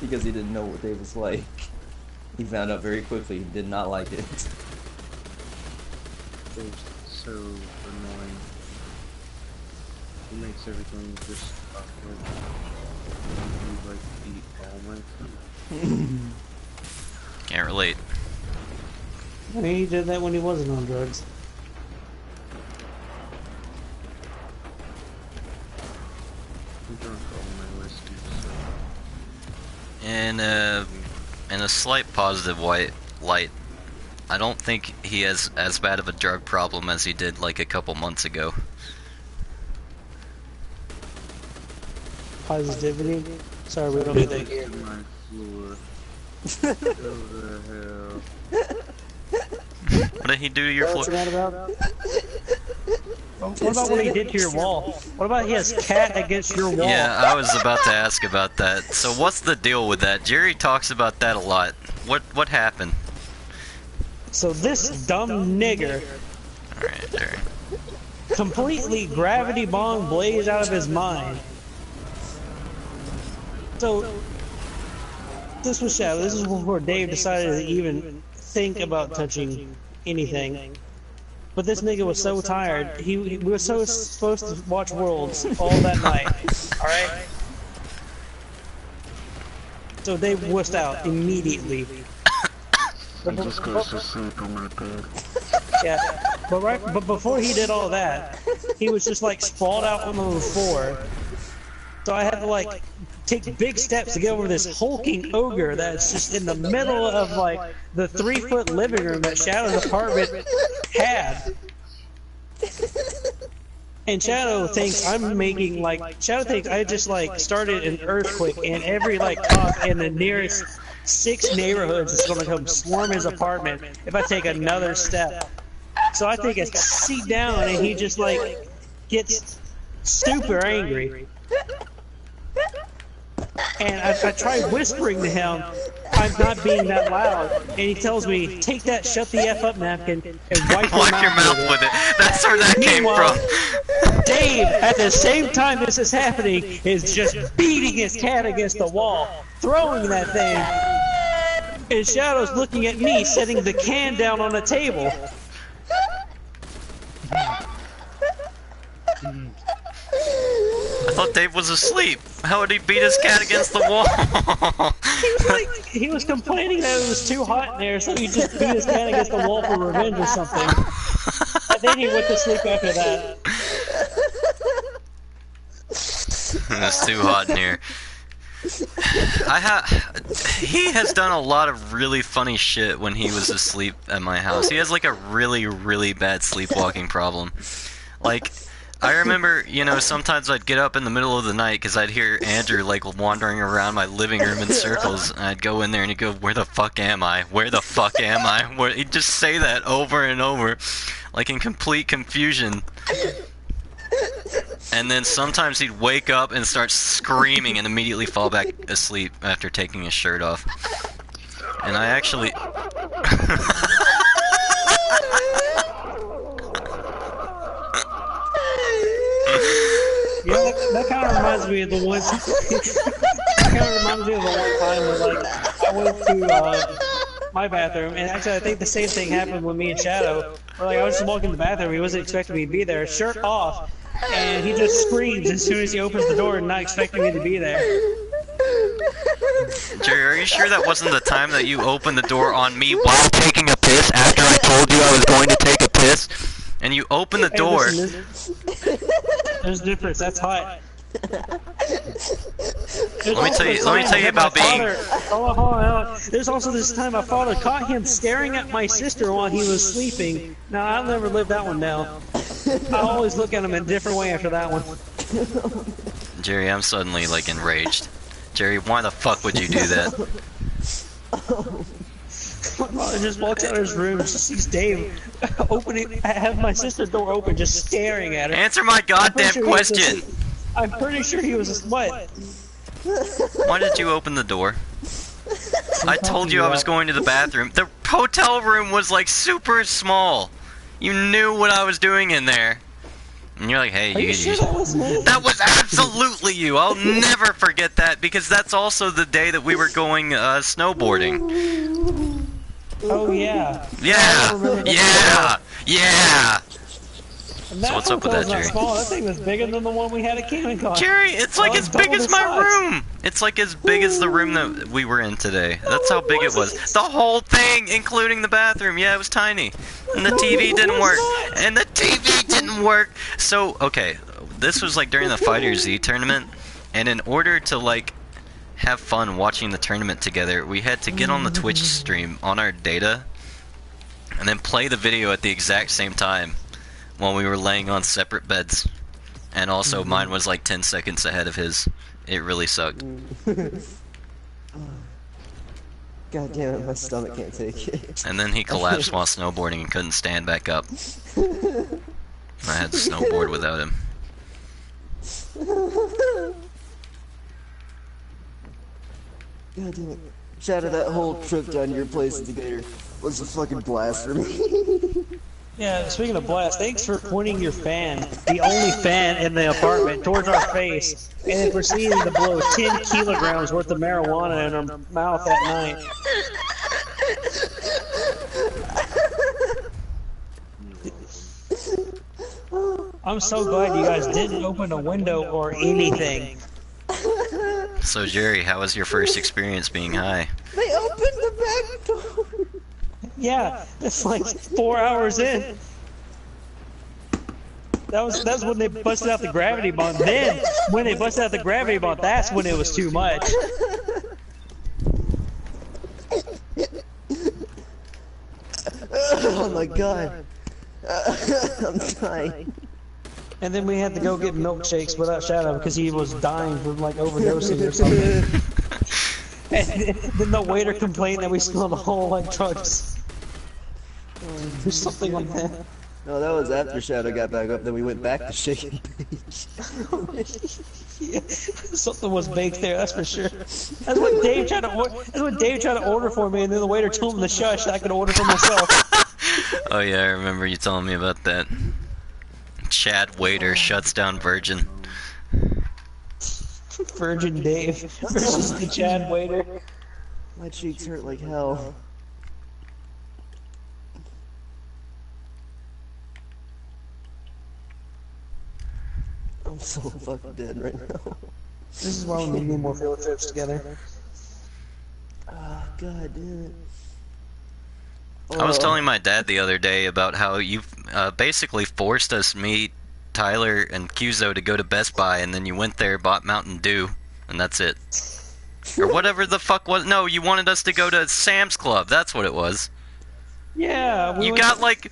Because he didn't know what Dave was like. He found out very quickly he did not like it. Dave's so annoying. He makes everything just awkward. He like eat all my food. Can't relate. I mean, he did that when he wasn't on drugs. He drunk all my whiskey, so... In a slight positive light, I don't think he has as bad of a drug problem as he did like a couple months ago. Positivity? Sorry, we don't do that here. My floor. What the hell? What did he do to your floor? What's that about? What about what he did to your wall? What about he has cat against your wall? Yeah, I was about to ask about that. So what's the deal with that? Jerry talks about that a lot. What happened? So this dumb nigger Alright, Jerry. completely gravity bomb blazed out of his mind. So this was Shadow. This is before Dave decided to even think about touching anything. But this nigga was so tired. We were so supposed to watch Worlds all that night. Alright? So Dave wussed out immediately. He just goes to sleep on my bed. Yeah, but before he did all that, he was just like sprawled out on the floor. So I had to like take big steps to get over this hulking ogre that's just in the middle of like the 3-foot living room that Shadow's apartment had. And Shadow thinks I'm making Shadow thinks I just like started an earthquake and every like cop in the nearest 6 neighborhoods is gonna come swarm his apartment if I take another step. So I take a seat down and he just like gets super angry. And I tried whispering to him, I'm not being that loud. And he tells me, take that shut the F up napkin and wipe your mouth with it. That's where that came from. Dave, at the same time this is happening, is just beating his cat against the wall, throwing that thing. And Shadow's looking at me, setting the can down on the table. I thought Dave was asleep. How would he beat his cat against the wall? He was complaining that it was too hot in there, so he just beat his cat against the wall for revenge or something. And then he went to sleep after that. It's too hot in here. He has done a lot of really funny shit when he was asleep at my house. He has like a really, really bad sleepwalking problem. Like, I remember, you know, sometimes I'd get up in the middle of the night because I'd hear Andrew, like, wandering around my living room in circles, and I'd go in there and he'd go, "Where the fuck am I? Where the fuck am I?" He'd just say that over and over, like in complete confusion. And then sometimes he'd wake up and start screaming and immediately fall back asleep after taking his shirt off. And I actually... Yeah, that kind of reminds me of the one. That kind of reminds me of the one time where, like, I went to my bathroom, and actually, I think the same thing happened with me and Shadow. Where, like, I was just walking in the bathroom, he wasn't expecting me to be there, shirt off, and he just screams as soon as he opens the door, and not expecting me to be there. Jerry, are you sure that wasn't the time that you opened the door on me while taking a piss after I told you I was going to take a piss? And you open the door. Hey, there's a difference. That's hot. Let me tell you about being. Hold on. There's also this time my father caught him staring at my sister while he was sleeping. Now I'll never live that one down. I always look at him in a different way after that one. Jerry, I'm suddenly like enraged. Jerry, why the fuck would you do that? My father just walks out of his room and just sees Dave have my sister's door open, just staring at her. Answer my goddamn question! I'm pretty sure he was what? Why did you open the door? I told you I was going to the bathroom. The hotel room was like super small. You knew what I was doing in there. And you're like, hey, you sure that was me? That was absolutely you. I'll never forget that because that's also the day that we were going snowboarding. Oh yeah. Yeah. So what's up with that, Jerry? Small. That thing was bigger than the one we had at CanonCon. Jerry, it's like as big as my room. It's like as big as the room that we were in today. That's how big it was. The whole thing, including the bathroom. Yeah, it was tiny. And the TV didn't work. So, okay, this was like during the Fighter Z tournament, and in order to like have fun watching the tournament together, we had to get on the Twitch stream on our data, and then play the video at the exact same time while we were laying on separate beds. And also mine was like 10 seconds ahead of his. It really sucked. God damn it, my stomach can't take it. And then he collapsed while snowboarding and couldn't stand back up. I had to snowboard without him. God damn it. Shadow, that whole trip down to your place together was a fucking blast for me. Yeah, speaking of blast, thanks for pointing your fan, the only fan in the apartment, towards our face, and then proceeding to blow 10 kilograms worth of marijuana in our mouth that night. I'm so glad you guys didn't open a window or anything. So Jerry, how was your first experience being high? They opened the back door. Yeah, it's like 4 hours in. That's when they busted out the gravity bomb. Then, when they busted out the gravity bomb, that's when it was too much. Oh my god. I'm dying. And then we had to go get milkshakes without Shadow because he was dying from like overdosing or something. And then the waiter complained that we spilled a whole like drugs. Or something like that. No, that was after Shadow got back up. Then we went back to Shaking Yeah, something was baked there, that's for sure. That's what Dave tried to order for me, and then the waiter told him to shush so I could order for myself. Oh yeah, I remember you telling me about that. Chad Waiter shuts down Virgin. Virgin Dave versus the Chad Waiter. My cheeks hurt like hell. I'm so fucking dead right now. This is why we need more field trips together. Oh, god damn it. I was telling my dad the other day about how you basically forced us, me, Tyler, and Cuzo to go to Best Buy, and then you went there, bought Mountain Dew, and that's it. Or whatever the fuck was. No, you wanted us to go to Sam's Club. That's what it was. Yeah, you got like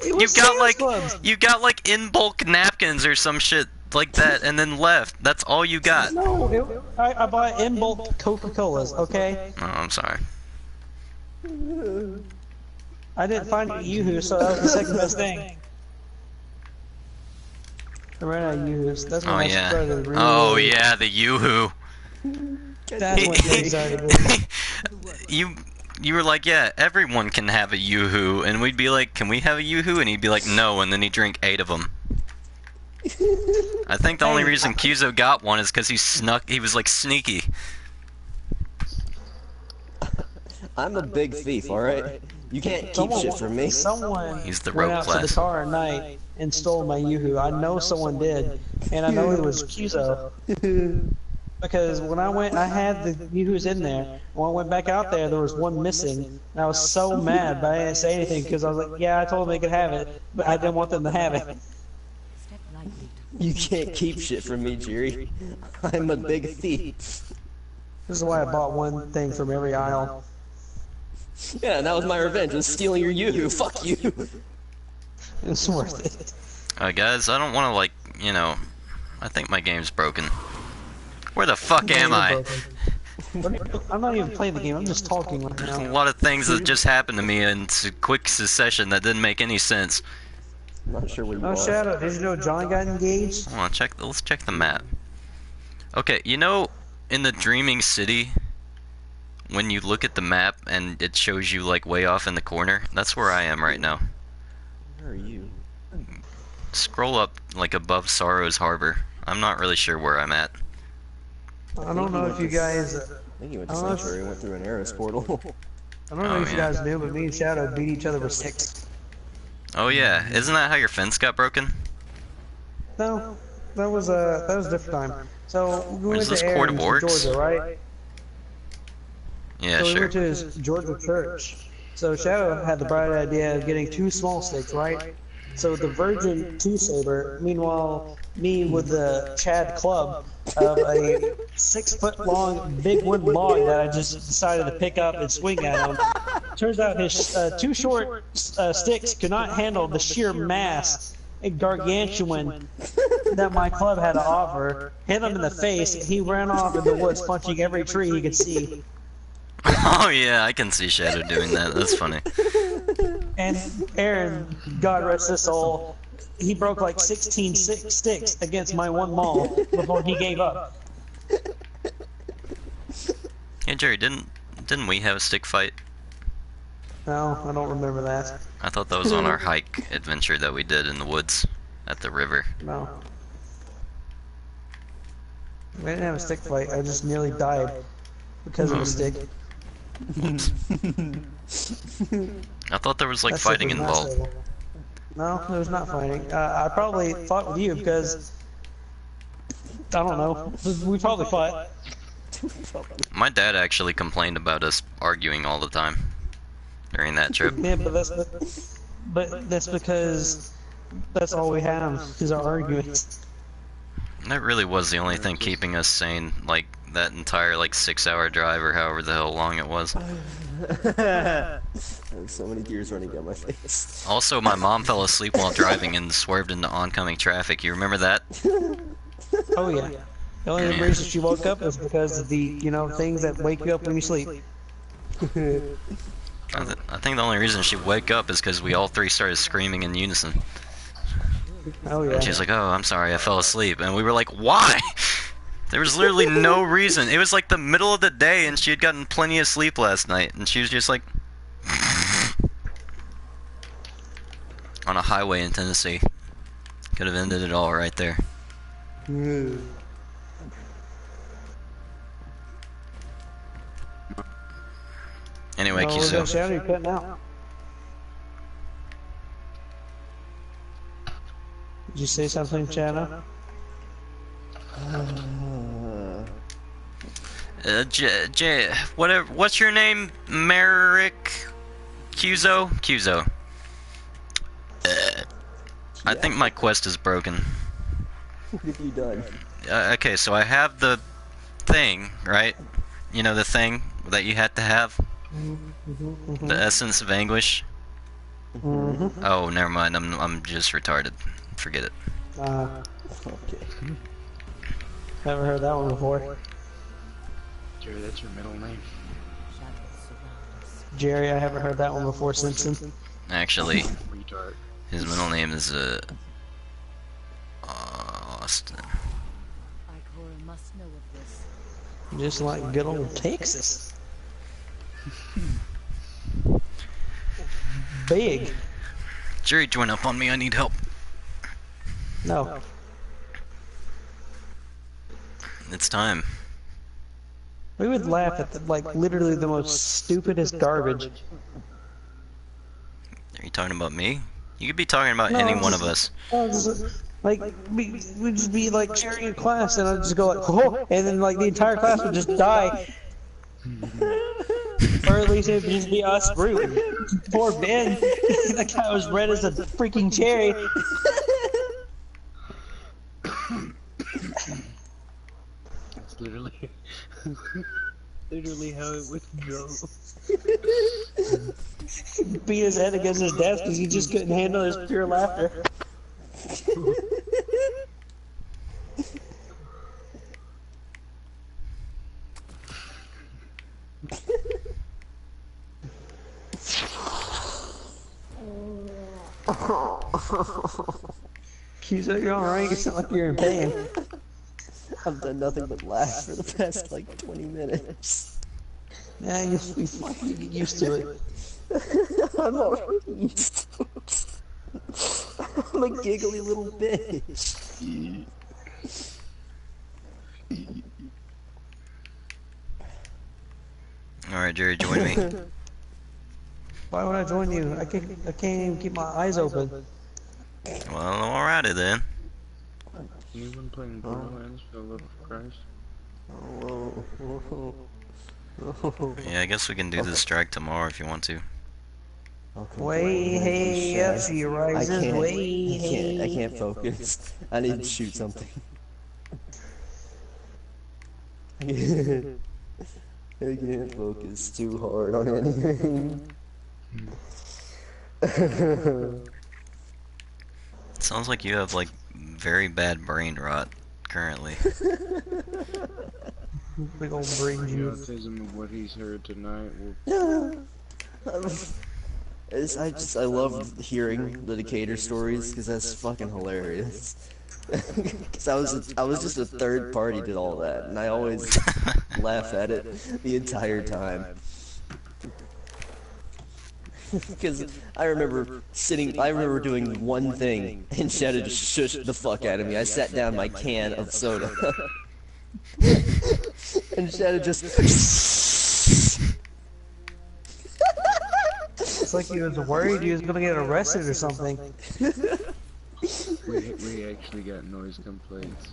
in bulk napkins or some shit like that and then left. That's all you got. No, I bought in bulk Coca-Colas, okay? Oh, I'm sorry. I didn't find a Yoo-hoo, so that was the second best thing. I ran out of Yoo-hoos. That's when I started really... Oh yeah, the Yoo-hoo. That's when things started. You were like, yeah, everyone can have a Yoo-hoo, and we'd be like, can we have a Yoo-hoo? And he'd be like, no, and then he'd drink 8 of them. I think the only reason Cuzo got one is because he was like sneaky. I'm a big thief, alright? You can't keep shit from me. Someone He's the went rogue out class. to the car at night and stole my Yoo-hoo. I know someone did, and I know it was Cuzo. Because when I went, I had the Yoo-hoos in there. When I went back out there, there was one missing, and I was so mad, but I didn't say anything because I was like, yeah, I told them they could have it, but I didn't want them to have it. You can't keep shit from me, Jerry. I'm a big thief. This is why I bought one thing from every aisle. Yeah, and that was my revenge, was stealing your Yoo-hoo. Fuck you. It's worth it. Guys, I don't want to, like, you know, I think my game's broken. Where the fuck am I? I'm not even playing the game, I'm just talking right now. There's a lot of things that just happened to me in quick succession that didn't make any sense. I'm not sure what you are. Shadow, did you know John got engaged? Hold on, let's check the map. Okay, you know, in the Dreaming City, when you look at the map and it shows you like way off in the corner, that's where I am right now. Where are you? Scroll up like above Sorrow's Harbor. I'm not really sure where I'm at. I don't know if you guys... I think you went to Sanctuary and went through an Eris portal. I don't know if you guys knew, but me and Shadow beat each other with sticks. Oh yeah, isn't that how your fence got broken? No, that was a different time. So we went to Court of Aaron's, Orcs? Georgia, right? Yeah, so we sure. went to his Georgia church. So Shadow had the bright idea of getting 2 small sticks, right? So the Virgin 2-saber, meanwhile, me with the Chad club of a 6-foot-long big wooden log that I just decided to pick up and swing at him. Turns out his 2 short sticks could not handle the sheer mass and gargantuan that my club had to offer. Hit him in the face, and he ran off in the woods punching every tree he could see. Oh yeah, I can see Shadow doing that. That's funny. And Aaron, God rest his soul, he broke like 16 sticks against my 1 maul before he gave up. Hey Jerry, didn't we have a stick fight? No, I don't remember that. I thought that was on our hike adventure that we did in the woods at the river. No. We didn't have a stick fight, I just nearly died because of a stick. I thought there was like That stick fighting was not involved. stable. No, there was not fighting. I probably fought with you because... I don't know. We probably fought. My dad actually complained about us arguing all the time during that trip. Yeah, but that's because that's all we have is our arguments. That really was the only thing keeping us sane, like that entire like 6-hour drive or however the hell long it was. I have so many gears running down my face. Also, my mom fell asleep while driving and swerved into oncoming traffic. You remember that? Oh yeah. The only reason she woke up is because of the, things that wake you up when you sleep. I think the only reason she woke up is because we all 3 started screaming in unison. Oh yeah. And she's like, oh, I'm sorry, I fell asleep. And we were like, why? There was literally no reason. It was like the middle of the day and she had gotten plenty of sleep last night. And she was just like... on a highway in Tennessee. Could have ended it all right there. Anyway, Kiso. Shadow, you're cutting out. Did you say something, Shadow? Whatever. What's your name? Merrick Cuzo? Cuzo. I think my quest is broken. What have you done? Okay, so I have the thing, right? You know the thing that you had to have? The Essence of Anguish? Oh, never mind. I'm just retarded. Forget it. Okay. Never heard that one before. Jerry, that's your middle name. Jerry, I haven't heard that one before, Simpson. Actually, Retard. his middle name is Austin. Ikora must know of this. Just like good old Texas. Big. Jerry, join up on me. I need help. No. It's time. We would laugh at like literally the most stupidest garbage. Are you talking about me? You could be talking about No, any I'm one just- of us. Like we'd just be like sharing in class, and I'd just go like, oh, and then like the entire class would just die. Or at least it would just be us brute. Poor Ben. That guy was red as a freaking cherry. That's literally, literally how it would go. Beat his head against his desk because he just couldn't handle his pure laughter. You said you're alright, you sound like you're in pain. I've done nothing but laugh for the past like 20 minutes. Yeah, you'll be fine. You get used to it. I'm already used to it. I'm a giggly little bitch. Alright, Jerry, join me. Why would I join you? I can't even keep my eyes open. Well, alrighty then. Anyone playing Borderlands for the love of Christ? Whoa. Yeah, I guess we can do the strike tomorrow if you want to. Okay. Way hey up, she rises. I can't focus. I need to shoot something. I can't focus too hard on anything. Sounds like you have like very bad brain rot currently. Big old brain The juice. autism of what he's heard tonight will... I love hearing the Decatur stories because that's fucking hilarious. Because I was just a third party to all that, and I always laugh at it the entire time. Because I remember doing one thing, and Shadow just shushed the fuck out of me. I sat down my can of soda, and Shadow just. It's like he was worried he was gonna get arrested or something. We actually got noise complaints.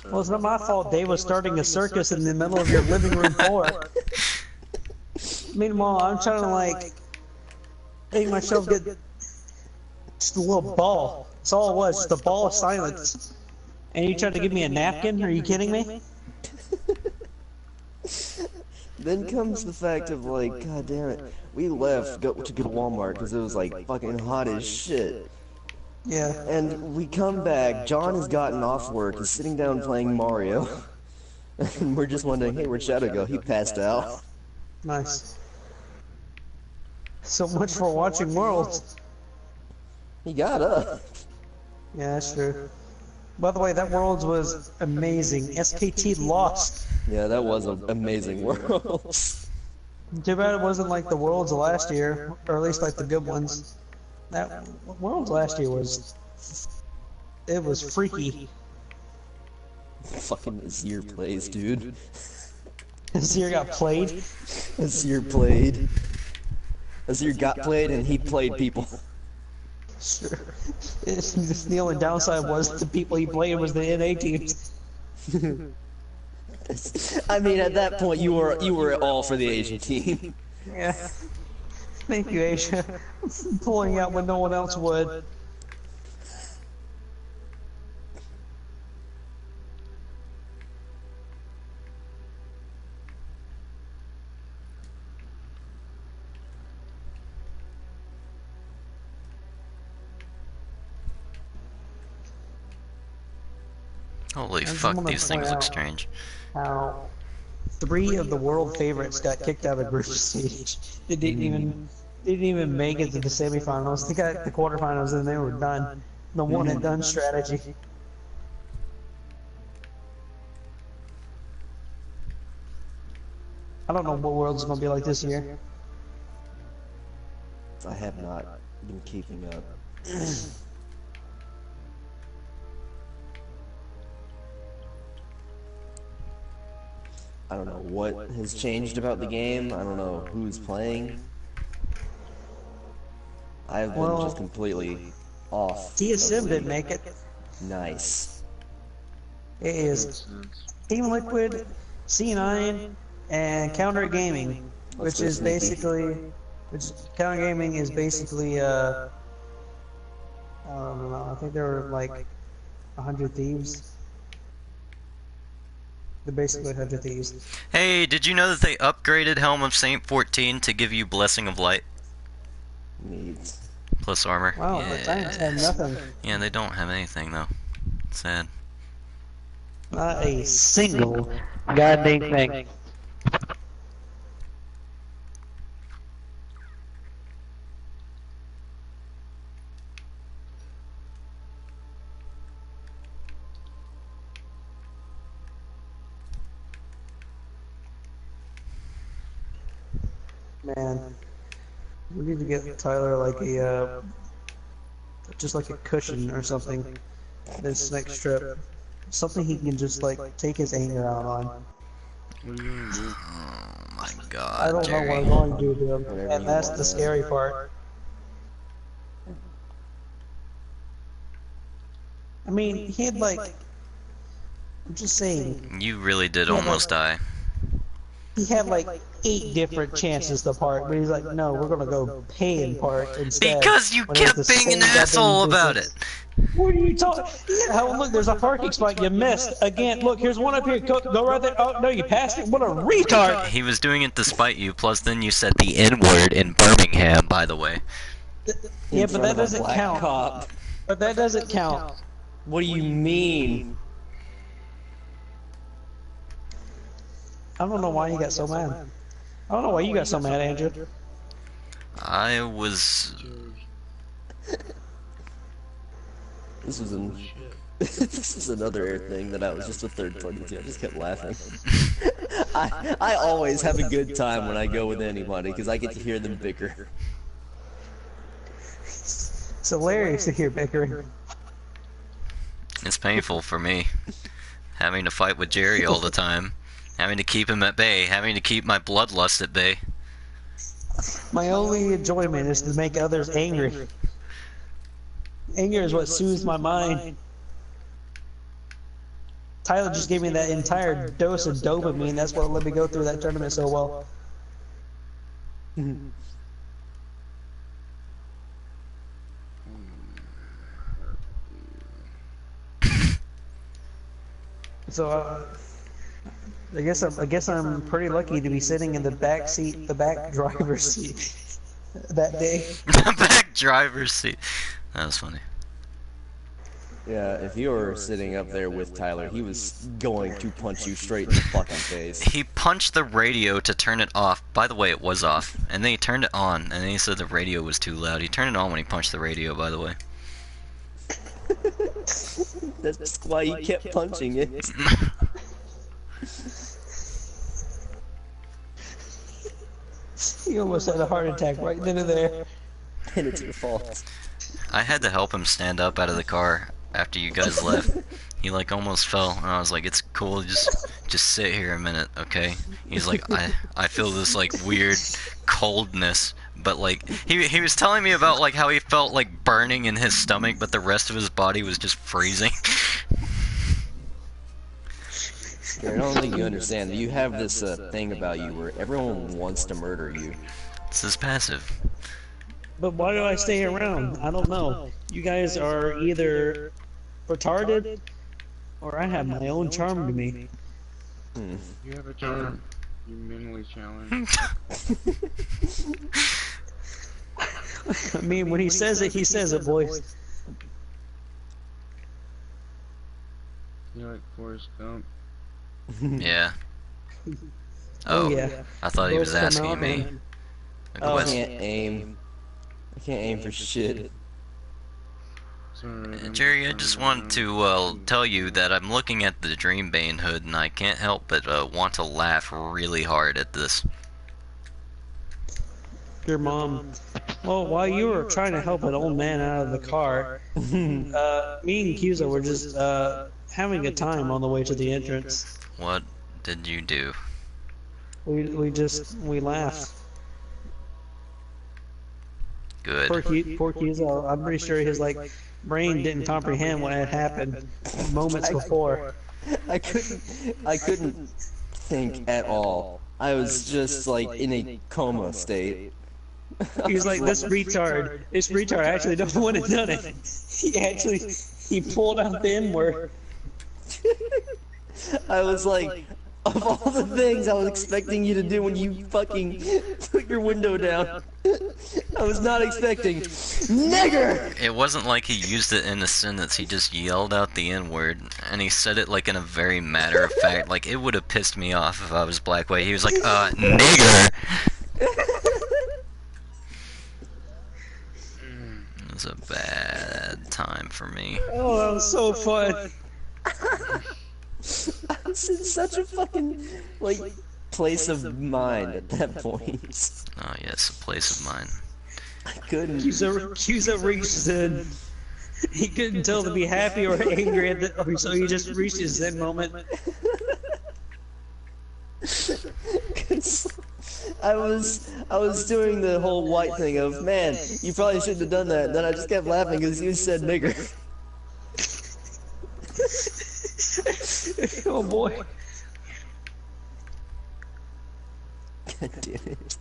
Well, it's not my fault Dave was starting a circus in the middle of your living room floor. Meanwhile, I'm trying to like make myself get just a little ball. That's all it was, just a ball of silence. And you tried to give me a napkin? Are you kidding me? Then comes the fact of like, god damn it, we left to go to Walmart because it was like fucking hot as shit. Yeah. And we come back, John has gotten off work, he's sitting down playing Mario. And we're just wondering, hey, where'd Shadow go? He passed out. Nice. So much for watching Worlds. He got up. Yeah, that's true. By the way, that Worlds was amazing. SKT lost. Yeah, that was an amazing world. Too bad it wasn't like the Worlds last year, or at least like the good ones. That Worlds last year was... It was freaky. Fucking Azir plays, dude. Azir got played? Azir played. Azir got played and he played people. Sure. The only downside was the people he played was the NA teams. I mean, at that point, you were all for the Asian team. Yeah. Thank you, Asia. Pulling out when no one else would. Holy fuck, these things look strange. How 3 of the world favorites got kicked out of group stage. They didn't even make it to the semifinals. They got the quarterfinals and they were done. The one and done strategy. I don't know what World's gonna be like this year. I have not been keeping up. I don't know what has changed about the game. I don't know who's playing. I've been just completely off. TSM didn't make it. Nice. It is Team Liquid, C9, and Counter Gaming, which is basically, Counter Gaming is basically, I don't know, I think there were like 100 Thieves. They're basically 100 Thieves. Hey, did you know that they upgraded Helm of Saint 14 to give you Blessing of Light? Needs. Plus armor. Wow, the Titans have nothing. Yeah, they don't have anything though. Sad. Not a single goddamn thing. Man, we need to get Tyler like a, just like a cushion or something this next trip. Something he can just like take his anger out on. What are you gonna do? Oh my god, I don't know what I'm going to do to him, and that's the scary part. I mean, he had like, I'm just saying. You really did almost die. He had like 8 different chances to park, but he's like, no, we're gonna go pay and park instead. Because you kept being an asshole about it. What are you talking? Yeah, look, there's a parking spot you missed. Again, look, here's one up here. Go right there. Oh, no, you passed it? What a retard! He was doing it despite you, plus then you said the N-word in Birmingham, by the way. Yeah, but that doesn't count. But that doesn't count. What do you mean? I don't know why you got so mad. I don't know why you got so mad, Andrew. I was... This is another thing that I was just a third party to. I just kept laughing. I always have a good time when I go with anybody because I get to hear them bicker. It's hilarious to hear bickering. It's painful for me. Having to fight with Jerry all the time. Having to keep him at bay. Having to keep my bloodlust at bay. My only enjoyment is to make others angry. Anger is what soothes my mind. Tyler just gave me that entire dose of dopamine. That's what let me go through that tournament so well. So I guess I'm pretty lucky to be sitting in the back seat, the back driver's seat that day. The back driver's seat. That was funny. Yeah, if you were sitting up there with Tyler, he was going to punch you straight in the fucking face. He punched the radio to turn it off. By the way, it was off. And then he turned it on, and then he said the radio was too loud. He turned it on when he punched the radio, by the way. That's why he kept punching it. He almost had a heart attack right then and there. And it's your fault. I had to help him stand up out of the car after you guys left. He like almost fell, and I was like, "It's cool, just sit here a minute, okay?" He's like, "I feel this like weird coldness," but like he was telling me about like how he felt like burning in his stomach, but the rest of his body was just freezing. I don't think you understand. You have this thing about you where everyone wants to murder you. This is passive. But why do I stay around? I don't know. You guys are either retarded, or I have my own charm to me. You have a charm. You're mentally challenged. I mean, when he says it, boys. You like Forrest Gump? Yeah. Oh, yeah. I thought he was Both come asking out, me. man. Okay, I what's- can't aim. I can't aim for shit. Jerry, I just want to tell you that I'm looking at the Dreambane hood and I can't help but want to laugh really hard at this. Your mom. Well, while you were trying to help an old man out of the car, me and Cusa were just having a time on the way to the entrance. What did you do? We laughed. Good. Poor Cusa, I'm pretty sure his brain didn't comprehend what had happened moments before. I couldn't think at all. I was just like in a coma state. He's like, this retard actually don't want to done it. He pulled out the N-word. I was like, of all the things I was expecting you to do when you fucking put your window down, I was not expecting nigger! It wasn't like he used it in a sentence, he just yelled out the N-word, and he said it like in a very matter of fact, like it would have pissed me off if I was black white. He was like, nigger! It was a bad time for me. Oh, that was so fun. I was in such a fucking, place of mind at that point. Oh yes, a place of mine. I couldn't. Cusa reached in. He couldn't tell to be happy or angry at the, so he just reached his Zen moment. I was doing the whole white thing of, man, you probably shouldn't have done that. And then I just kept laughing because you said nigger. Oh boy. God damn it.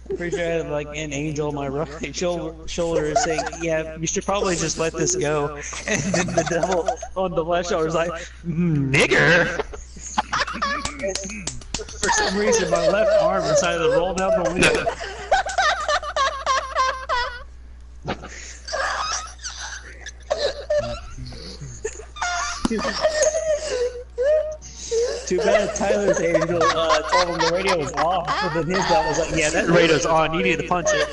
I'm pretty sure I had an angel on my right shoulder saying, yeah, you should probably just let this go. And then the devil on the left shoulder was like, nigger! For some reason, my left arm decided to roll down the window. Too bad Tyler's angel told him the radio was off, but then his dad was like, yeah, that radio's on, you need to punch it.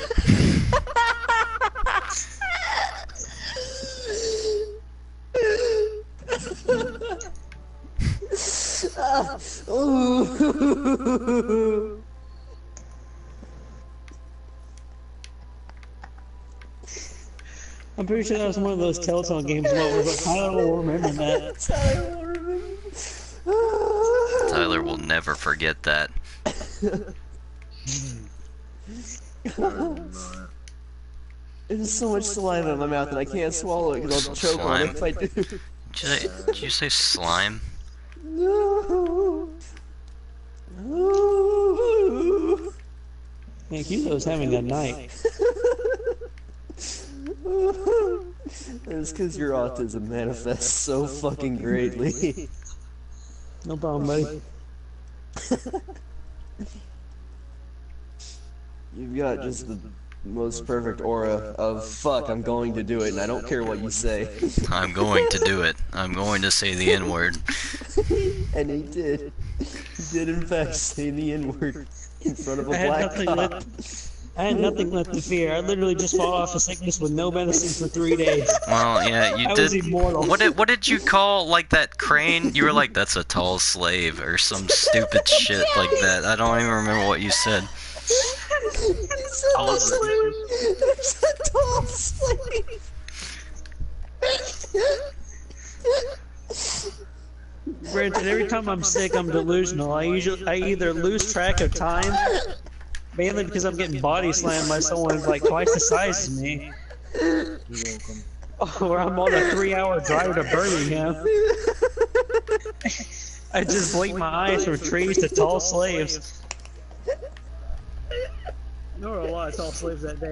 I'm pretty sure that was one of those Telltale games where Tyler will remember that. Tyler will never forget that. There's so much saliva in my mouth that I can't swallow it because I'll choke on it if I do. Did you say slime? No. Man, Cuso's having a night. It's because your autism manifests so fucking greatly. No problem, buddy. You've got just the most perfect aura of fuck, I'm going to do it, and I don't care what you say. I'm going to do it. I'm going to say the N-word. And he did. He did in fact say the N-word in front of a black cop. I had nothing left to fear. I literally just fought off a sickness with no medicine for 3 days. Well, yeah, you I did. was immortal. What did you call that crane? You were like, that's a tall slave or some stupid shit like that. I don't even remember what you said. Tall slave. There's a tall slave. Granted, every time I'm sick, I'm delusional. I either lose track of time, mainly because I'm getting body slammed by someone twice the size of me. You're welcome. Or I'm on a 3-hour drive to Birmingham. I just blink my eyes from trees to tall slaves. There were a lot of tall slaves that day.